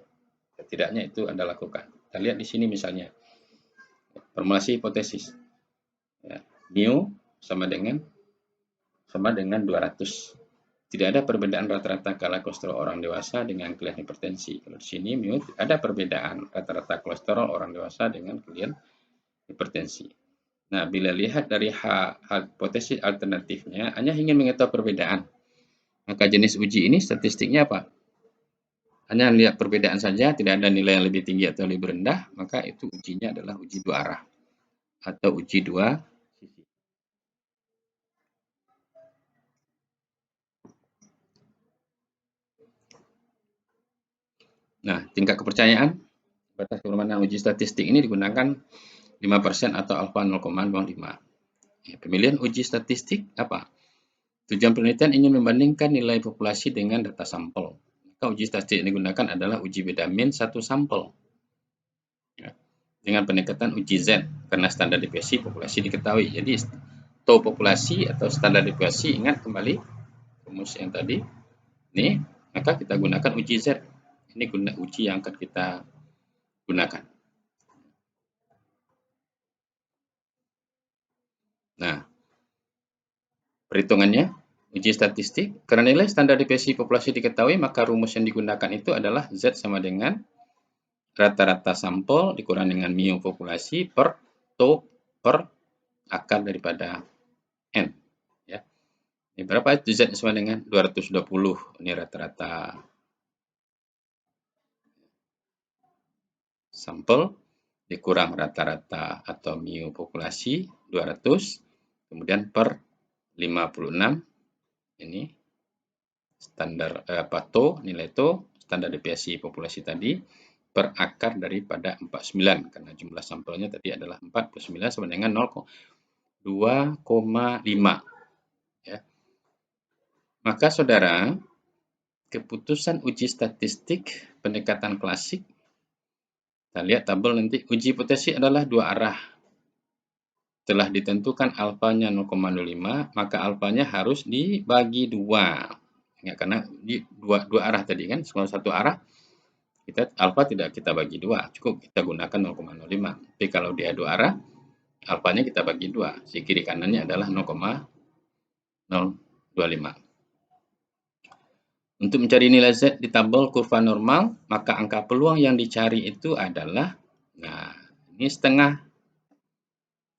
setidaknya itu Anda lakukan. Kita lihat di sini misalnya, formulasi hipotesis. Ya, mu sama dengan 200. Tidak ada perbedaan rata-rata kadar kolesterol orang dewasa dengan klien hipertensi. Kalau di sini mu ada perbedaan rata-rata kolesterol orang dewasa dengan klien hipertensi. Nah, bila lihat dari hipotesis alternatifnya, hanya ingin mengetahui perbedaan. Maka jenis uji ini statistiknya apa? Hanya lihat perbedaan saja, tidak ada nilai yang lebih tinggi atau lebih rendah, maka itu ujinya adalah uji dua arah atau uji dua sisi. Nah, tingkat kepercayaan batas kebermanfaatan uji statistik ini digunakan 5% atau alfa 0,05. Ya, pemilihan uji statistik apa? Tujuan penelitian ingin membandingkan nilai populasi dengan data sampel. Maka uji statistik yang digunakan adalah uji beda min satu sampel. Ya. Dengan pendekatan uji Z, karena standar deviasi populasi diketahui. Jadi, tau populasi atau standar deviasi, ingat kembali rumus yang tadi. Ini, maka kita gunakan uji Z. Ini guna uji yang akan kita gunakan. Nah, perhitungannya, uji statistik, karena nilai standar deviasi populasi diketahui, maka rumus yang digunakan itu adalah Z sama dengan rata-rata sampel dikurang dengan mu populasi per tau per akar daripada N. Ya. Ini berapa itu Z sama dengan 220. Ini rata-rata sampel dikurang rata-rata atau mu populasi 200, kemudian per 56, ini standar tau, nilai tau, standar deviasi populasi tadi, per akar daripada 49, karena jumlah sampelnya tadi adalah 49 sama dengan 2,5. Ya. Maka saudara, keputusan uji statistik pendekatan klasik, kita lihat tabel nanti, uji hipotesis adalah dua arah. Telah ditentukan alfanya 0,05, maka alfanya harus dibagi dua. Ya, karena di dua arah tadi kan, kalau satu arah, alfa tidak kita bagi dua, cukup kita gunakan 0,05. Tapi kalau dia dua arah, alfanya kita bagi dua, si kiri kanannya adalah 0,025. Untuk mencari nilai Z di tabel kurva normal, maka angka peluang yang dicari itu adalah, nah, ini setengah,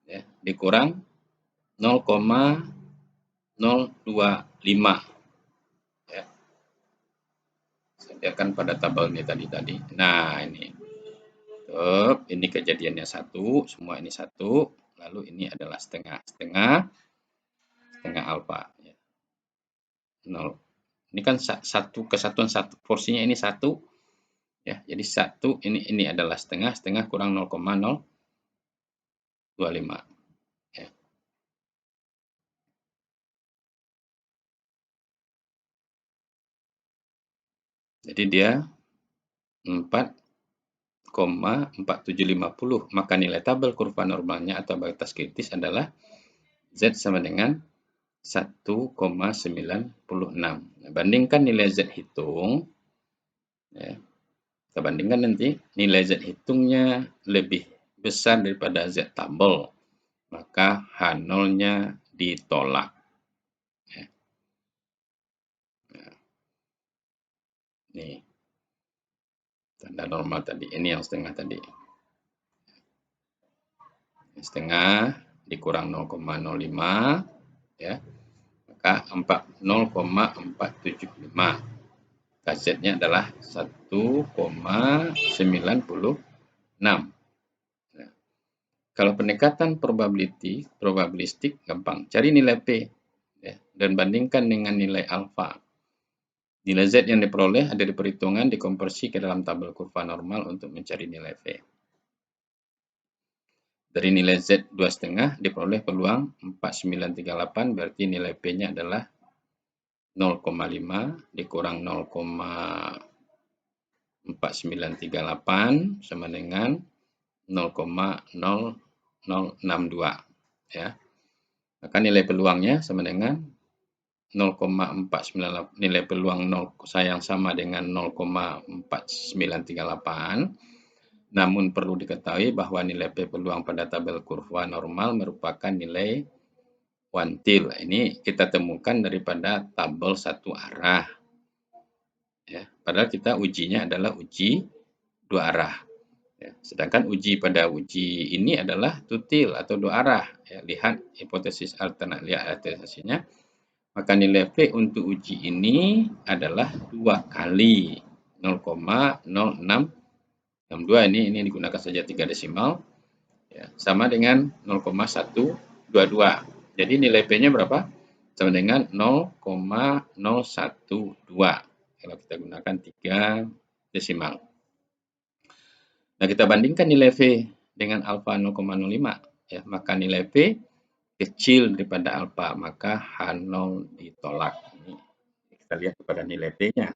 ya, dikurang 0,025. Ya. Sediakan pada tabel ini tadi. Nah, ini. Ini kejadiannya 1, semua ini 1, lalu ini adalah setengah alfa. Ya. 0. Ini kan satu kesatuan satu, porsinya ini 1. Ya, jadi 1 ini adalah setengah kurang 0,025. Ya. Jadi dia 4,4750, maka nilai tabel kurva normalnya atau batas kritis adalah Z sama dengan 1,96. Nah, bandingkan nilai Z hitung, ya, kita bandingkan nanti nilai Z hitungnya lebih besar daripada Z tabel, maka H0-nya ditolak. Ya. Nah, ini tanda normal tadi, ini yang setengah tadi. Setengah dikurang 0,05, ya, maka 0,475. Z-nya adalah 1,96. Nah, kalau pendekatan probabilistik gampang. Cari nilai P, ya, dan bandingkan dengan nilai alfa. Nilai Z yang diperoleh ada di perhitungan dikonversi ke dalam tabel kurva normal untuk mencari nilai V. Dari nilai Z 2,5 diperoleh peluang 4938, berarti nilai P-nya adalah 0,5 dikurang 0,4938 sama dengan 0,0062, ya. Maka nilai peluangnya sama dengan 0,498, nilai peluang yang sama dengan 0,4938. Namun perlu diketahui bahwa nilai P peluang pada tabel kurva normal merupakan nilai kuantil. Ini kita temukan daripada tabel satu arah. Ya, padahal kita ujinya adalah uji dua arah. Ya, sedangkan uji ini adalah tutil atau dua arah. Ya, lihat hipotesis alternatif, lihat alternatifnya. Maka nilai V untuk uji ini adalah 2 kali 0,0662. Ini digunakan saja 3 desimal. Ya, sama dengan 0,122. Jadi nilai P-nya berapa? Sama dengan 0,012. Kalau kita gunakan 3 desimal. Nah, kita bandingkan nilai V dengan alfa 0,05. Ya, maka nilai V kecil daripada alfa, maka H0 ditolak. Ini kita lihat kepada nilai P-nya.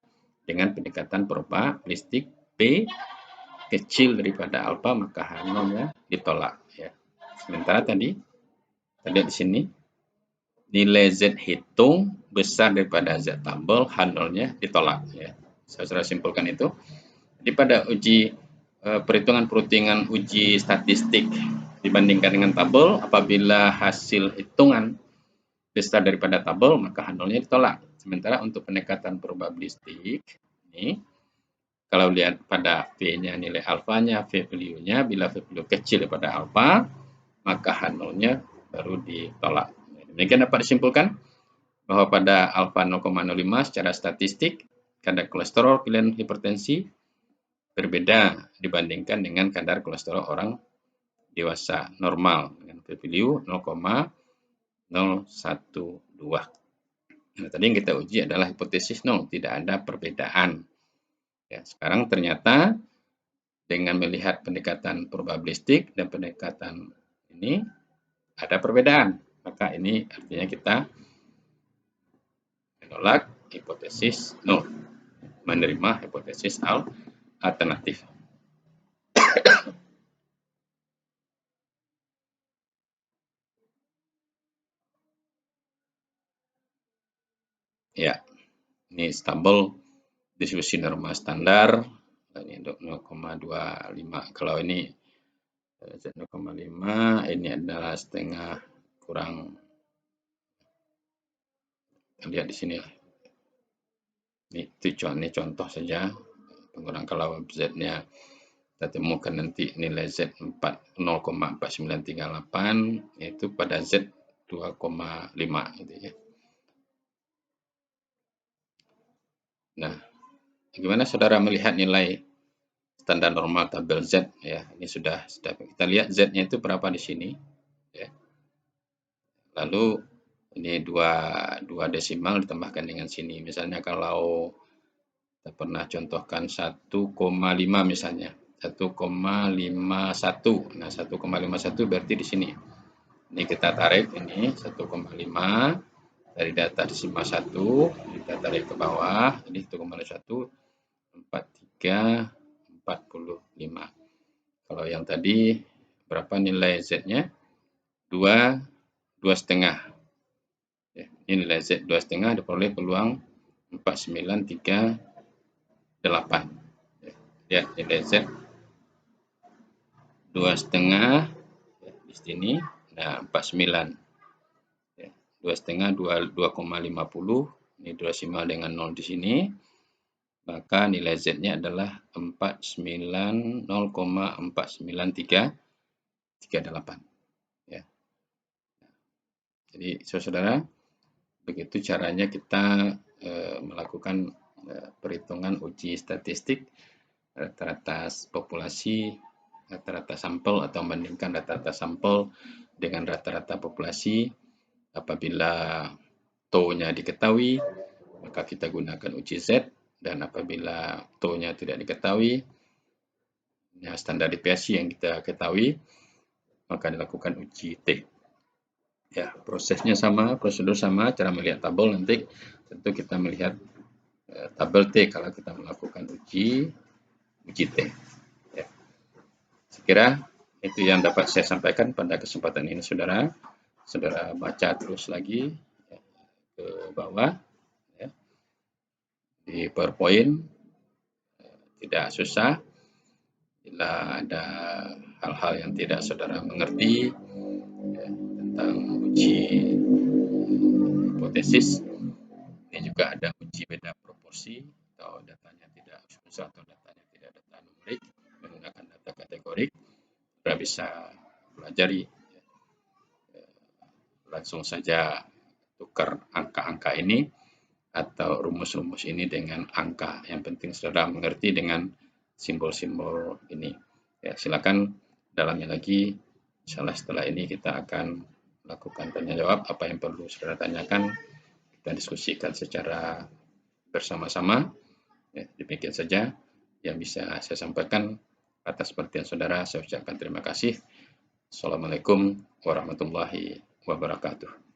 dengan pendekatan probabilistik P kecil daripada alfa, maka H0-nya ditolak ya. Sementara tadi di sini nilai Z hitung besar daripada Z tabel, H0-nya ditolak ya. Saya sudah simpulkan itu. Jadi pada uji perhitungan uji statistik dibandingkan dengan tabel, apabila hasil hitungan besar daripada tabel, maka H0-nya ditolak. Sementara untuk pendekatan probabilistik ini, kalau lihat pada V-nya nilai alfanya, V value-nya, bila V value kecil daripada alfa, maka H0-nya baru ditolak. Demikian dapat disimpulkan bahwa pada alfa 0,05 secara statistik, kadar kolesterol pilihan hipertensi berbeda dibandingkan dengan kadar kolesterol orang dewasa normal dengan V value 0,012. Nah, tadi yang kita uji adalah hipotesis 0, tidak ada perbedaan. Ya, sekarang ternyata dengan melihat pendekatan probabilistik dan pendekatan ini ada perbedaan. Maka ini artinya kita menolak hipotesis 0, menerima hipotesis alternatif. Ya, ini tabel distribusi norma standar, ini 0,25. Kalau ini Z 0,5, ini adalah setengah kurang, lihat di sini. Ini contoh saja, pengurang kalau Z-nya kita temukan nanti nilai Z 0,4938 yaitu pada Z 2,5 gitu ya. Nah, bagaimana saudara melihat nilai standar normal tabel Z ya? Ini sudah kita lihat Z-nya itu berapa di sini ya. Lalu ini dua desimal ditambahkan dengan sini. Misalnya kalau kita pernah contohkan 1,5 misalnya. 1,51. Nah, 1,51 berarti di sini. Ini kita tarik ini 1,5 dari data desimal 1, kita tarik ke bawah, ini 1,1, 43, 45. Kalau yang tadi berapa nilai Z-nya? 2,5. Ya, ini nilai Z 2,5 diperoleh peluang 4938. Ya, nilai Z 2,5 ya, di sini. Nah, 49. Ya, 2,5 2,50. Ini 2,5 dengan 0 di sini. Maka nilai Z-nya adalah 0,4938. Ya. Jadi, saudara, begitu caranya kita melakukan perhitungan uji statistik rata-rata populasi, rata-rata sampel atau membandingkan rata-rata sampel dengan rata-rata populasi. Apabila tau-nya diketahui, maka kita gunakan uji Z, dan apabila tau-nya tidak diketahui, ya, standar deviasi yang kita ketahui, maka dilakukan uji T. Ya, prosesnya sama, prosedur sama, cara melihat tabel nanti tentu kita melihat tabel T kalau kita melakukan uji T. Ya. Saya kira itu yang dapat saya sampaikan pada kesempatan ini, saudara. Saudara baca terus lagi ya, ke bawah ya. Di PowerPoint tidak susah. Bila ada hal-hal yang tidak saudara mengerti ya, tentang uji hipotesis, ini juga ada uji beda proporsi atau datanya tidak unsur atau datanya tidak data numerik menggunakan data kategorik. Saudara bisa pelajari langsung saja tukar angka-angka ini atau rumus-rumus ini dengan angka. Yang penting saudara mengerti dengan simbol-simbol ini. Ya, silakan dalamnya lagi. Insyaallah setelah ini kita akan lakukan tanya jawab. Apa yang perlu saudara tanyakan, kita diskusikan secara bersama-sama. Ya, demikian saja yang bisa saya sampaikan. Atas perhatian saudara, saya ucapkan terima kasih. Assalamualaikum warahmatullahi wabarakatuh.